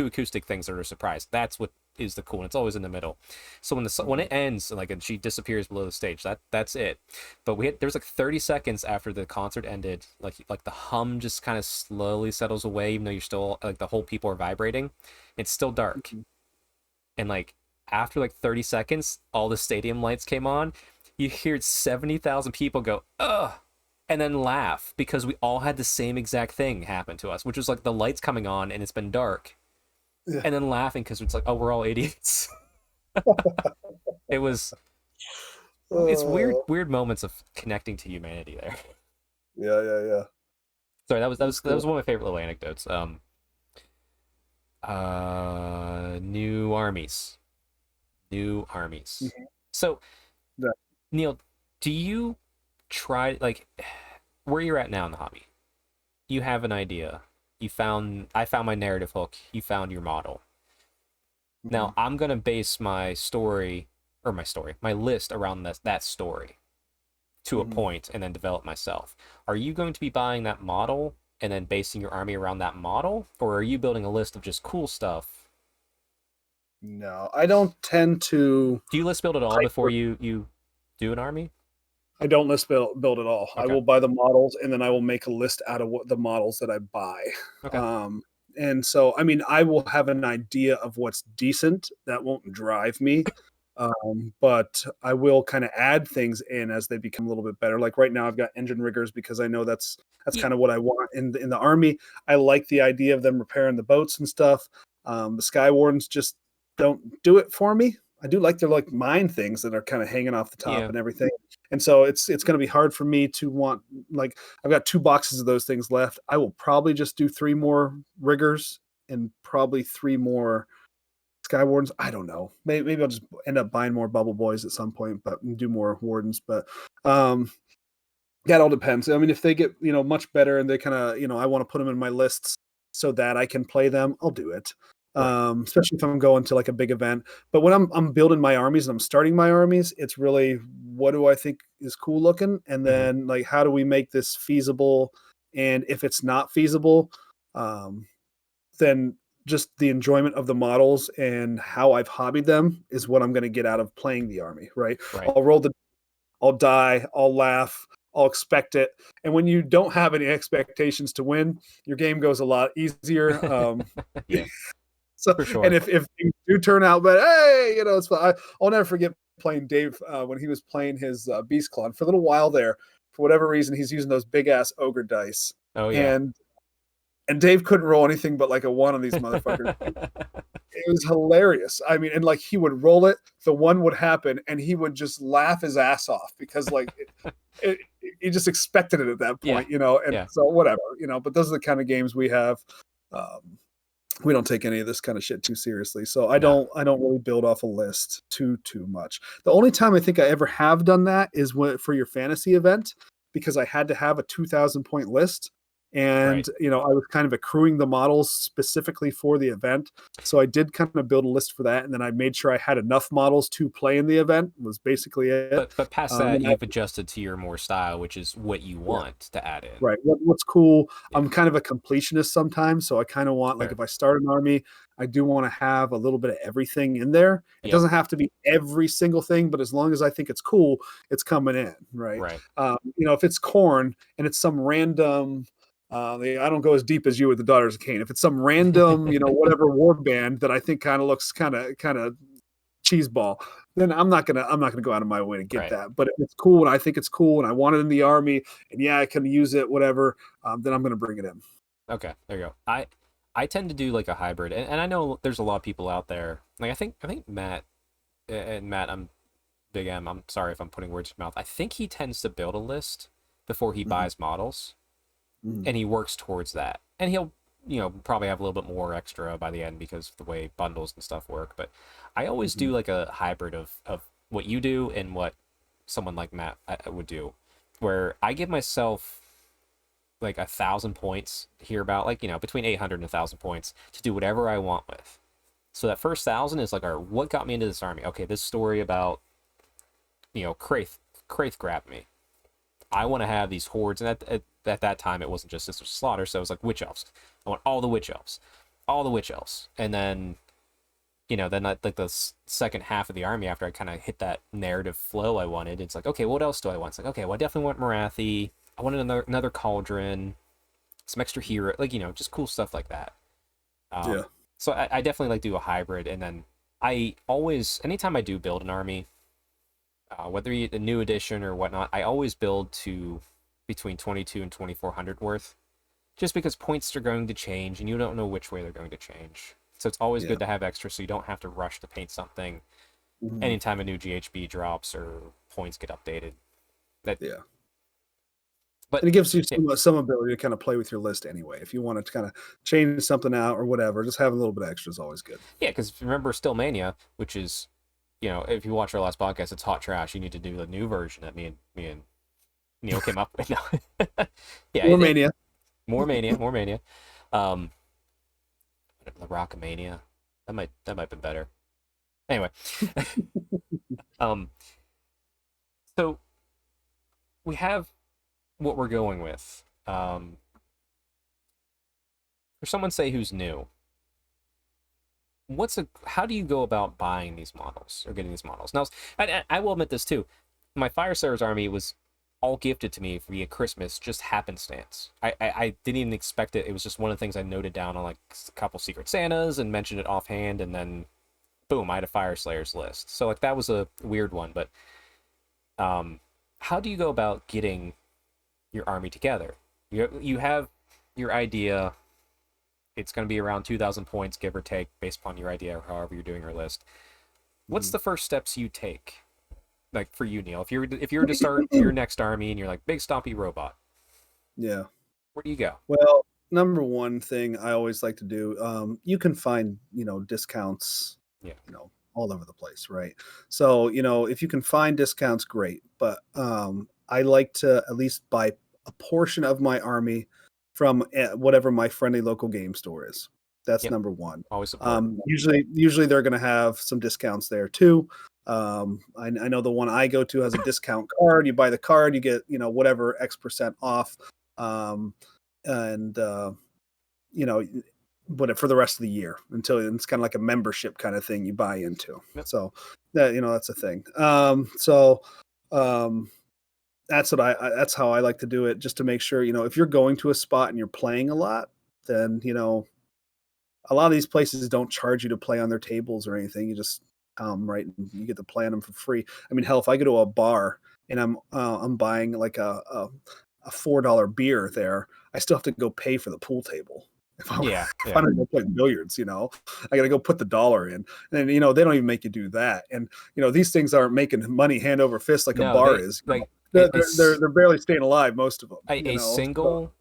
acoustic things that are a surprise. That's what is the cool, and it's always in the middle. So when it ends, like, and she disappears below the stage, that's it. But there was like 30 seconds after the concert ended, like the hum just kind of slowly settles away, even though you're still, like, the whole people are vibrating. It's still dark, and like after like 30 seconds, all the stadium lights came on. You hear 70,000 people go, ugh, and then laugh, because we all had the same exact thing happen to us, which was like the lights coming on and it's been dark. Yeah. And then laughing because it's like, oh, we're all idiots. It's weird moments of connecting to humanity there. Yeah. Sorry, that was one of my favorite little anecdotes. New armies. So, Neil, do you try, like, where you're at now in the hobby? You have an idea. I found my narrative hook. You found your model. Now I'm gonna base my list around that story to a point, and then develop myself. Are you going to be buying that model and then basing your army around that model, or are you building a list of just cool stuff? No, I don't tend to. Do you list build at all before you do an army? I don't list build at all. I Okay. will buy the models, and then I will make a list out of what the models that I buy. Okay. Um, and so, I mean, I will have an idea of what's decent. That won't drive me, but I will kind of add things in as they become a little bit better. Like right now, I've got engine riggers because I know that's Ye- kind of what I want in the army. I like the idea of them repairing the boats and stuff. The Sky Wardens just don't do it for me. I do like their like mine things that are kind of hanging off the top Yeah. and everything. And so it's going to be hard for me to want like I've got 2 boxes of those things left. I will probably just do 3 more riggers and probably 3 more Sky Wardens. I don't know. Maybe I'll just end up buying more Bubble Boys at some point, but do more Wardens. But that all depends. I mean, if they get much better and they kind of I want to put them in my lists so that I can play them, I'll do it. Right. Especially if I'm going to like a big event. But when I'm building my armies and I'm starting my armies, it's really what do I think is cool looking, and Hmm. then like how do we make this feasible? And if it's not feasible, um, then just the enjoyment of the models and how I've hobbied them is what I'm going to get out of playing the army. Right? Right. I'll die, I'll laugh, I'll expect it. And when you don't have any expectations to win, your game goes a lot easier. Yeah, So, for and sure. if things do turn out, but hey, it's fun. I'll never forget playing Dave when he was playing his Beast Claw. And for a little while there, for whatever reason, he's using those big ass ogre dice, Oh yeah. and Dave couldn't roll anything but like a 1 on these motherfuckers. It was hilarious. I mean, and like he would roll it, the 1 would happen, and he would just laugh his ass off because like he just expected it at that Yeah. point, and Yeah. so whatever, but those are the kind of games we have. We don't take any of this kind of shit too seriously. So No. I don't really build off a list too much. The only time I think I ever have done that is for your fantasy event, because I had to have a 2,000 point list. And Right. I was kind of accruing the models specifically for the event. So I did kind of build a list for that, and then I made sure I had enough models to play in the event was basically it. But past that, And I, you've adjusted to your more style, which is what you yeah. want to add in. Right. What's cool, Yeah. I'm kind of a completionist sometimes. So I kind of want, like, Fair. if I start an army, I do want to have a little bit of everything in there. It Yep. doesn't have to be every single thing, but as long as I think it's cool, it's coming in. Right. Right. If it's corn and it's some random, I don't go as deep as you with the Daughters of Cain. If it's some random, whatever war band that I think kind of looks kind of cheeseball, then I'm not gonna go out of my way to get Right. that. But if it's cool and I think it's cool and I want it in the army and yeah, I can use it, whatever, then I'm gonna bring it in. Okay. There you go. I tend to do like a hybrid, and I know there's a lot of people out there. Like I think Matt and Matt, I'm big M. I'm sorry if I'm putting words in your mouth. I think he tends to build a list before he Mhm. buys models, Mhm. and he works towards that. And he'll, probably have a little bit more extra by the end because of the way bundles and stuff work. But I always do Mhm. like a hybrid of what you do and what someone like Matt would do, where I give myself like 1,000 points here about like between 800 and 1,000 points to do whatever I want with. So that first 1,000 is like, all right, what got me into this army? Okay, this story about Kraith grabbed me. I want to have these hordes, and at that time it wasn't just Sister Slaughter, so it was like witch elves. I want all the witch elves, and then like the second half of the army after I kind of hit that narrative flow I wanted. It's like, okay, what else do I want? It's like, okay, well I definitely want Marathi. I wanted another cauldron, some extra hero, like just cool stuff like that. Yeah. So I definitely like do a hybrid, and then I always anytime I do build an army, whether a new edition or whatnot, I always build to between 22 and 2,400 worth, just because points are going to change and you don't know which way they're going to change. So it's always Yeah. good to have extra so you don't have to rush to paint something Mhm. anytime a new GHB drops or points get updated. That, Yeah. but And it gives you yeah, some ability to kind of play with your list anyway. If you want to kind of change something out or whatever, just having a little bit extra is always good. yeah, because remember Stillmania, which is, if you watch our last podcast, it's hot trash. You need to do the new version that me and Neil came up with. No. Yeah, Or Mania. more mania, more mania. Um, the Rockamania. That might have been better. Anyway, um, so we have what we're going with. For someone say who's new, how do you go about buying these models or getting these models? Now, I will admit this too. My Fire Service army was all gifted to me via Christmas, just happenstance. I didn't even expect it. It was just one of the things I noted down on like a couple Secret Santas and mentioned it offhand, and then boom, I had a Fire Slayers list. So like that was a weird one. But how do you go about getting your army together? You have your idea. It's going to be around 2,000 points, give or take, based upon your idea or however you're doing your list. What's the first steps you take? Like for you, Neil, if you were to start your next army and you're like big stompy robot, Yeah. where do you go? Well, number one thing I always like to do, you can find, discounts, Yeah. all over the place, right? So, if you can find discounts, great. But I like to at least buy a portion of my army from whatever my friendly local game store is. That's Yep. number one. Always support. Usually they're going to have some discounts there too. I know the one I go to has a discount card. You buy the card, you get whatever X% off, and but for the rest of the year until it's kind of like a membership kind of thing you buy into. Yep. So that that's a thing. So that's that's how I like to do it, just to make sure if you're going to a spot and you're playing a lot, then a lot of these places don't charge you to play on their tables or anything. You just right, and you get to play on them for free. I mean, hell, if I go to a bar and I'm buying like a $4 beer there, I still have to go pay for the pool table. If I'm going to go play billiards, I got to go put the dollar in, and they don't even make you do that. And these things aren't making money hand over fist like a bar is. Like they're barely staying alive, most of them. A single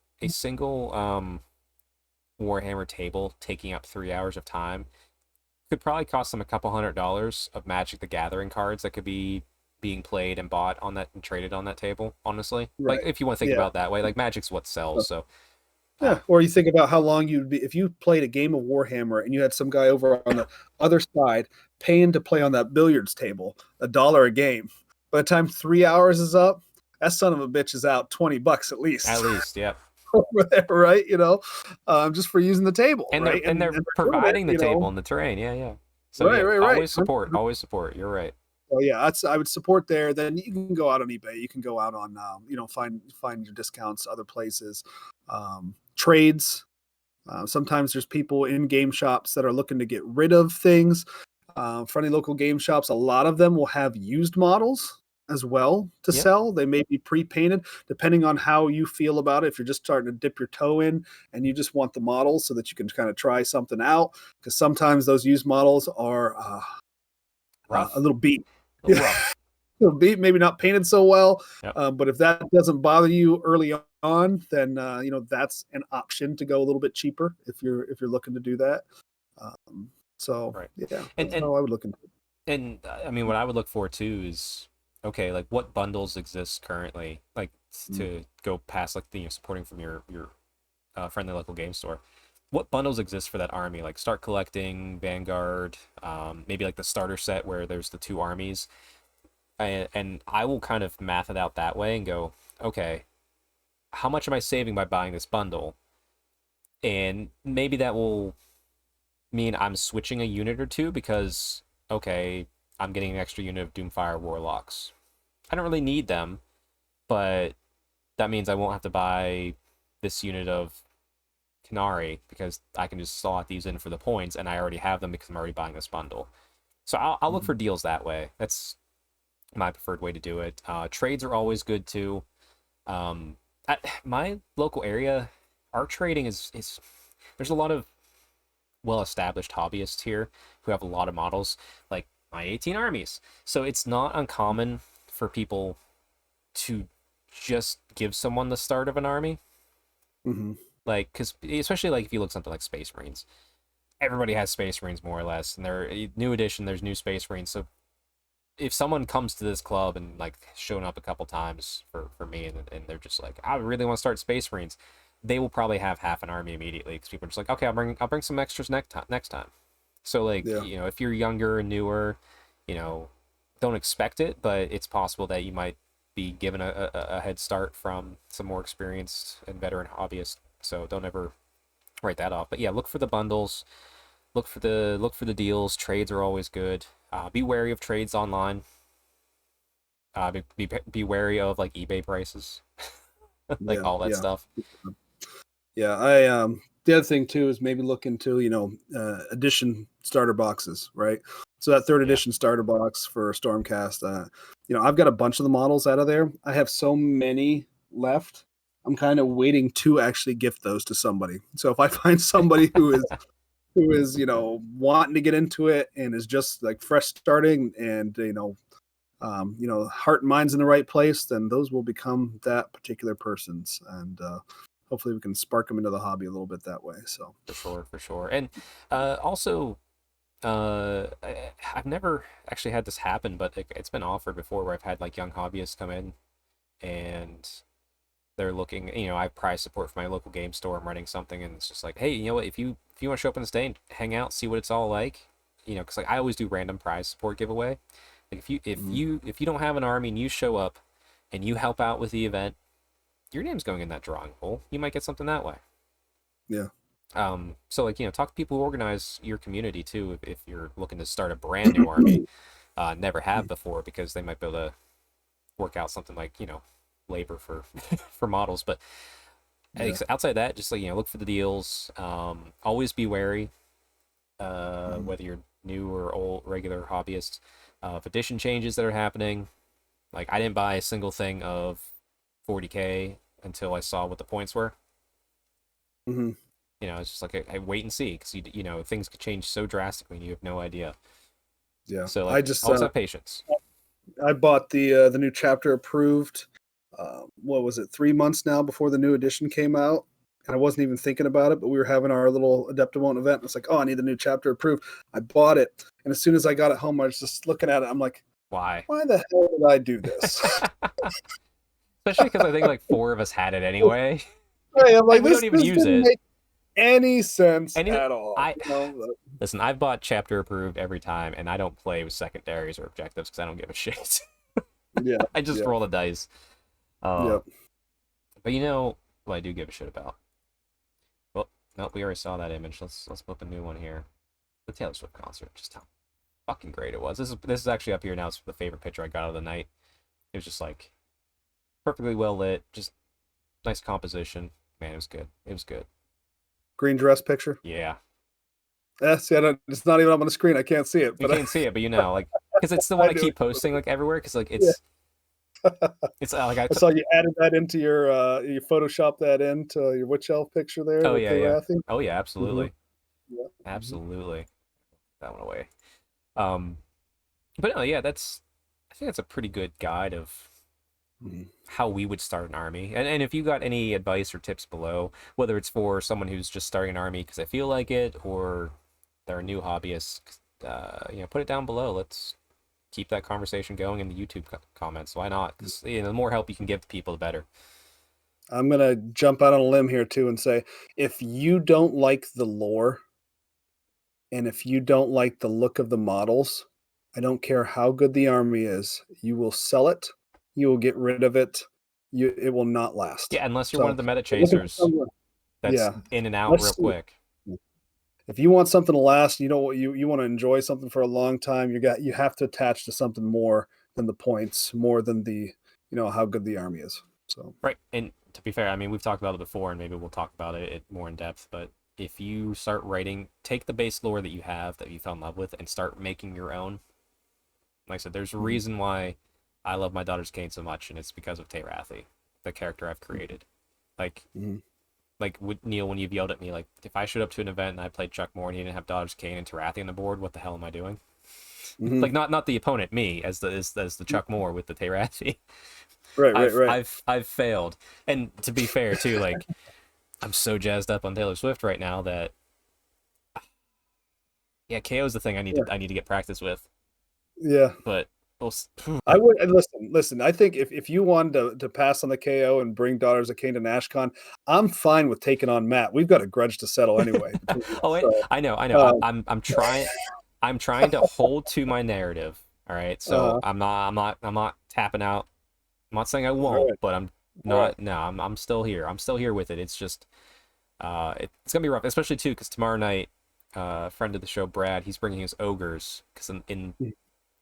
Warhammer table taking up 3 hours of time could probably cost them a couple $100 of Magic the Gathering cards that could be being played and bought on that and traded on that table, honestly. Right. Like if you want to think about it that way, like Magic's what sells. So yeah, or you think about how long you'd be if you played a game of Warhammer and you had some guy over on the other side paying to play on that billiards table, $1 a game. By the time 3 hours is up, that son of a bitch is out $20 at least. At least, yeah. Over there, right? Just for using the table, and right? They're providing the table and the terrain, yeah. So right. Always support. You're right. Well, yeah, I would support there. Then you can go out on eBay. You can go out on, find your discounts other places, trades. Sometimes there's people in game shops that are looking to get rid of things. Friendly local game shops, a lot of them will have used models as well to sell. They may be pre-painted, depending on how you feel about it. If you're just starting to dip your toe in and you just want the models so that you can kind of try something out, because sometimes those used models are a little beat. Little beat, maybe not painted so well. Yep. But if that doesn't bother you early on, then that's an option to go a little bit cheaper if you're looking to do that. Yeah, that's how I would look into it. And I mean, what I would look for too is, okay, like what bundles exist currently, like to go past like supporting from your friendly local game store. What bundles exist for that army? Like start collecting Vanguard, maybe like the starter set where there's the 2 armies, and I will kind of math it out that way and go, okay, how much am I saving by buying this bundle? And maybe that will mean I'm switching a unit or two because, okay, I'm getting an extra unit of Doomfire Warlocks. I don't really need them, but that means I won't have to buy this unit of Canary because I can just slot these in for the points, and I already have them because I'm already buying this bundle. So I'll look for deals that way. That's my preferred way to do it. Trades are always good too. At my local area, our trading is there's a lot of well-established hobbyists here who have a lot of models, like my 18 armies. So it's not uncommon for people to just give someone the start of an army. Like, because especially like if you look something like Space Marines, everybody has Space Marines more or less, and they're new edition. There's new Space Marines. So if someone comes to this club and like shown up a couple times for me, and they're just like, I really want to start Space Marines, they will probably have half an army immediately because people are just like, okay, I'll bring some extras next time. So like if you're younger and newer, don't expect it, but it's possible that you might be given a head start from some more experienced and veteran hobbyists. So don't ever write that off. But yeah, look for the bundles, look for the deals. Trades are always good. Be wary of trades online. Be wary of like eBay prices, like Yeah, all that yeah. stuff. Yeah, I the other thing too is maybe look into, edition starter boxes, right? So that third Yeah, edition starter box for Stormcast, I've got a bunch of the models out of there. I have so many left. I'm kind of waiting to actually gift those to somebody. So if I find somebody who is, wanting to get into it and is just like fresh starting and heart and mind's in the right place, then those will become that particular person's, and hopefully we can spark them into the hobby a little bit that way. So for sure, for sure. And also, I've never actually had this happen, but it's been offered before where I've had like young hobbyists come in and they're looking, I have prize support for my local game store. I'm running something, and it's just like, hey, you know what? If you want to show up on this day and hang out, see what it's all like, because like I always do random prize support giveaway. Like if you don't have an army and you show up and you help out with the event, your name's going in that drawing pool. You might get something that way. yeah, So like talk to people who organize your community too if you're looking to start a brand new army, never have before, because they might be able to work out something like labor for for models. But yeah, outside of that, just like look for the deals. Always be wary, whether you're new or old regular hobbyist, of edition changes that are happening. Like I didn't buy a single thing of 40K until I saw what the points were. mm-hmm. It's just like I wait and see, because things could change so drastically and you have no idea. Yeah. So I like just always have patience. I bought the new chapter approved. What was it? 3 months now before the new edition came out. And I wasn't even thinking about it, but we were having our little Adeptamon event. And it's like, oh, I need the new chapter approved. I bought it. And as soon as I got it home, I was just looking at it. I'm like, Why? why the hell did I do this? Especially because I think like four of us had it anyway, Hey, I'm like, and we don't even this use didn't it. make any sense Anything at all. I listen, I've bought chapter approved every time, and I don't play with secondaries or objectives because I don't give a shit. Yeah, I just yeah, roll the dice. Uh, yeah. but what I do give a shit about. Well, no, we already saw that image. Let's flip a new one here. The Taylor Swift concert. Just how fucking great it was. This is actually up here now. It's the favorite picture I got of the night. It was just like perfectly well lit, just nice composition. Man, it was good. It was good. Green dress picture. Yeah. See, it's not even up on the screen. I can't see it, You but can't see it, but like, because it's the I one I do keep it. posting like everywhere. Because like Yeah. it's like I saw you added that into you Photoshop that into your witch elf picture there oh with yeah, the yeah. Wrathy. Oh yeah, Mm-hmm. absolutely, Yeah. Mm-hmm. absolutely. That one away. Um, but no, yeah, I think that's a pretty good guide of Mm-hmm. how we would start an army. And if you got any advice or tips below, whether it's for someone who's just starting an army because they feel like it, or they're a new hobbyist, put it down below. Let's keep that conversation going in the YouTube comments. Why not? Because the more help you can give to people, the better. I'm gonna jump out on a limb here too and say, if you don't like the lore, and if you don't like the look of the models, I don't care how good the army is, you will sell it, you will get rid of it, it will not last. Yeah, unless you're one of So, the meta if you're looking for chasers someone, that's yeah, in and out real let's see. quick. If you want something to last, you know what you want to enjoy something for a long time, you have to attach to something more than the points, more than the how good the army is. So Right. And to be fair, I mean, we've talked about it before, and maybe we'll talk about it more in depth. But if you start writing, take the base lore that you have, that you fell in love with, and start making your own. Like I said, there's a mhm, reason why I love my daughter's Kane so much, and it's because of Teyrathi, the character I've created. Like, mhm. Neil, when you've yelled at me, like, if I showed up to an event and I played Chuck Moore and he didn't have daughter's Kane and Teyrathi on the board, what the hell am I doing? Mhm. Like, not the opponent, me, as the Chuck Moore with the Teyrathi. Right, right, I've right. I've I've failed. And to be fair too, like I'm so jazzed up on Taylor Swift right now that yeah, KO is the thing Yeah, I need to get practice with. yeah. But I would and listen. I think if you wanted to pass on the KO and bring Daughters of Cain to NashCon, I'm fine with taking on Matt. We've got a grudge to settle anyway between oh us. wait, So, I know. uh, I'm trying to hold to my narrative. All right, so uh, I'm not tapping out. I'm not saying I all won't, right, but I'm all right. not. No, I'm still here. I'm still here with it. It's just it's gonna be rough, especially too because tomorrow night, friend of the show Brad, he's bringing his ogres because in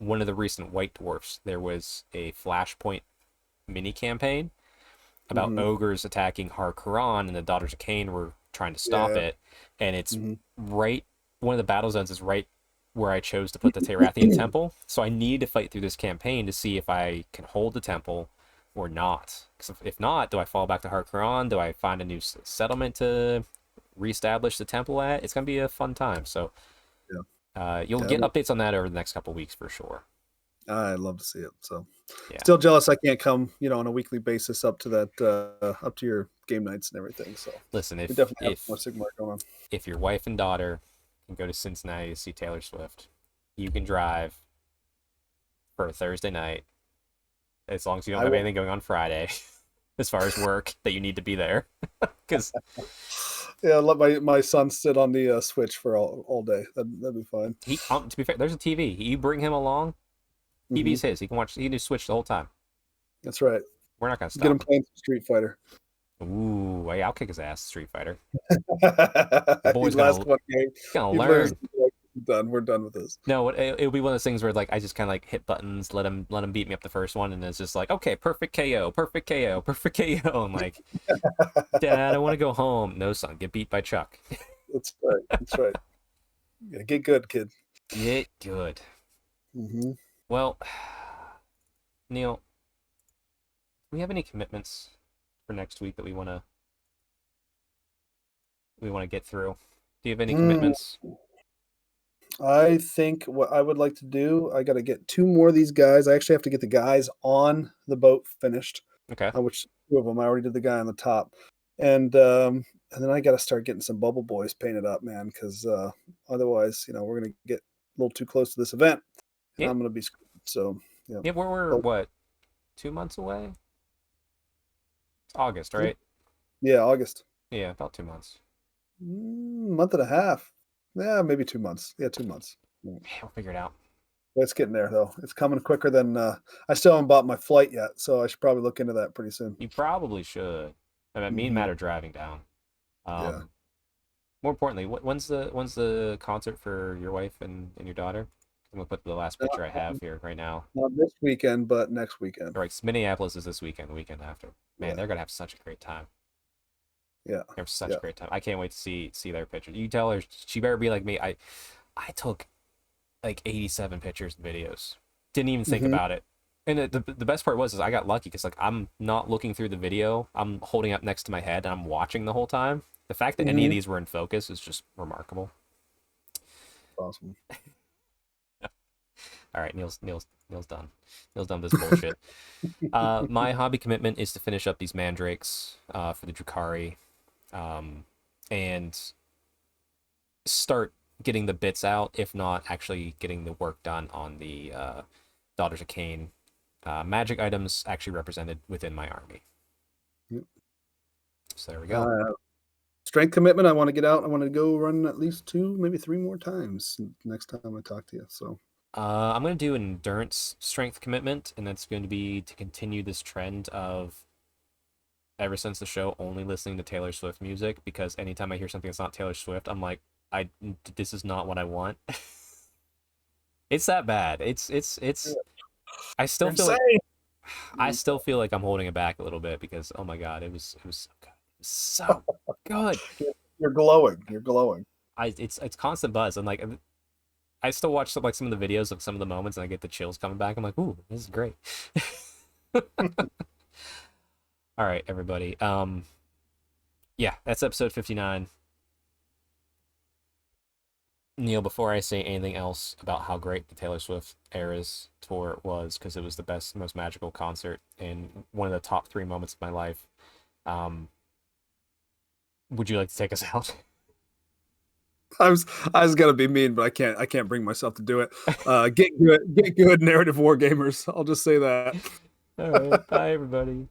one of the recent White Dwarfs, there was a Flashpoint mini campaign about Mhm. ogres attacking Har Quran, and the Daughters of Cain were trying to stop Yeah. it. And it's Mhm. right, one of the battle zones is right where I chose to put the Terathian temple. So I need to fight through this campaign to see if I can hold the temple or not. Because if not, do I fall back to Har Quran? Do I find a new settlement to reestablish the temple at? It's gonna be a fun time. So Yeah. you'll Yeah. get updates on that over the next couple weeks for sure. I'd love to see it. So Yeah. still jealous I can't come, on a weekly basis up to that up to your game nights and everything. So Listen, we if definitely have more if Sigmar going on. if your wife and daughter can go to Cincinnati to see Taylor Swift, you can drive for a Thursday night as long as you don't I have will. anything going on Friday as far as work that you need to be there. Because Yeah, let my son sit on the Switch for all day. That'd be fine. to be fair, there's a TV. You bring him along, Hmm. TV's his. He can watch. He can just switch the whole time. That's right. We're not gonna Get him stop him. playing some Street Fighter. Ooh, hey, I'll kick his ass, Street Fighter. The He boy's last one game. gonna He loses. learn. Like, done. We're done with this. No, it'll be one of those things where like I just kind of like hit buttons, let him beat me up the first one, and it's just like okay, perfect KO, perfect KO, perfect KO. I'm like, Dad, I want to go home. No, son, get beat by Chuck. That's right. That's right. Yeah, get good, kid. Get good. Hmm. Well, Neil, do we have any commitments for next week that we wanna get through? Do you have any commitments? I think what I would like to do, I got to get two more of these guys. I actually have to get the guys on the boat finished, Okay. which two of them I already did the guy on the top, and then I got to start getting some bubble boys painted up, man, because otherwise, we're gonna get a little too close to this event, and Yeah. I'm gonna be screwed. So yeah, Yeah. We're but what, 2 months away? It's August, yeah, right? yeah, August, Yeah, about 2 months. month and a half, yeah, maybe 2 months, yeah, 2 months. Yeah. Yeah, we'll figure it out. It's getting there though. It's coming quicker than I still haven't bought my flight yet, so I should probably look into that pretty soon. You probably should. I mean, me and Hmm. Matt are driving down. Yeah. Um, More importantly, when's the concert for your wife and your daughter? I'm gonna put the last Not, picture I have here right now. not this weekend, but next weekend. All right, Minneapolis is this weekend, the weekend after. Man, Yeah. they're gonna have such a great time. Yeah. They have such Yeah. a great time. I can't wait to see their pictures. You tell her she better be like me. I took like 87 pictures and videos. Didn't even think Hmm. about it. And the best part was is I got lucky because like I'm not looking through the video. I'm holding up next to my head and I'm watching the whole time. The fact that any of Hmm. these were in focus is just remarkable. Awesome. All right, Neil's done. Neil's done this bullshit. My hobby commitment is to finish up these mandrakes for the Drukhari, and start getting the bits out. If not, actually getting the work done on the Daughters of Cain magic items actually represented within my army. Yep. So there we go. Uh, Strength commitment. I want to get out. I want to go run at least 2, maybe 3 more times next time I talk to you. So I'm going to do an endurance strength commitment, and that's going to be to continue this trend of ever since the show only listening to Taylor Swift music, because anytime I hear something that's not Taylor Swift, I'm like, this is not what I want. It's that bad. It's I still you're feel like insane. I still feel like I'm holding it back a little bit because oh my god, it was so good. It was so good. You're glowing. You're glowing. It's constant buzz. And like I still watch some of the videos of some of the moments and I get the chills coming back. I'm like, ooh, this is great. All right, everybody. Yeah, that's episode 59. Neil, before I say anything else about how great the Taylor Swift Eras tour was, because it was the best, most magical concert and one of the top 3 moments of my life, um, would you like to take us out? I was gonna be mean, but I can't bring myself to do it. Get good, narrative war gamers. I'll just say that. All right, bye, everybody.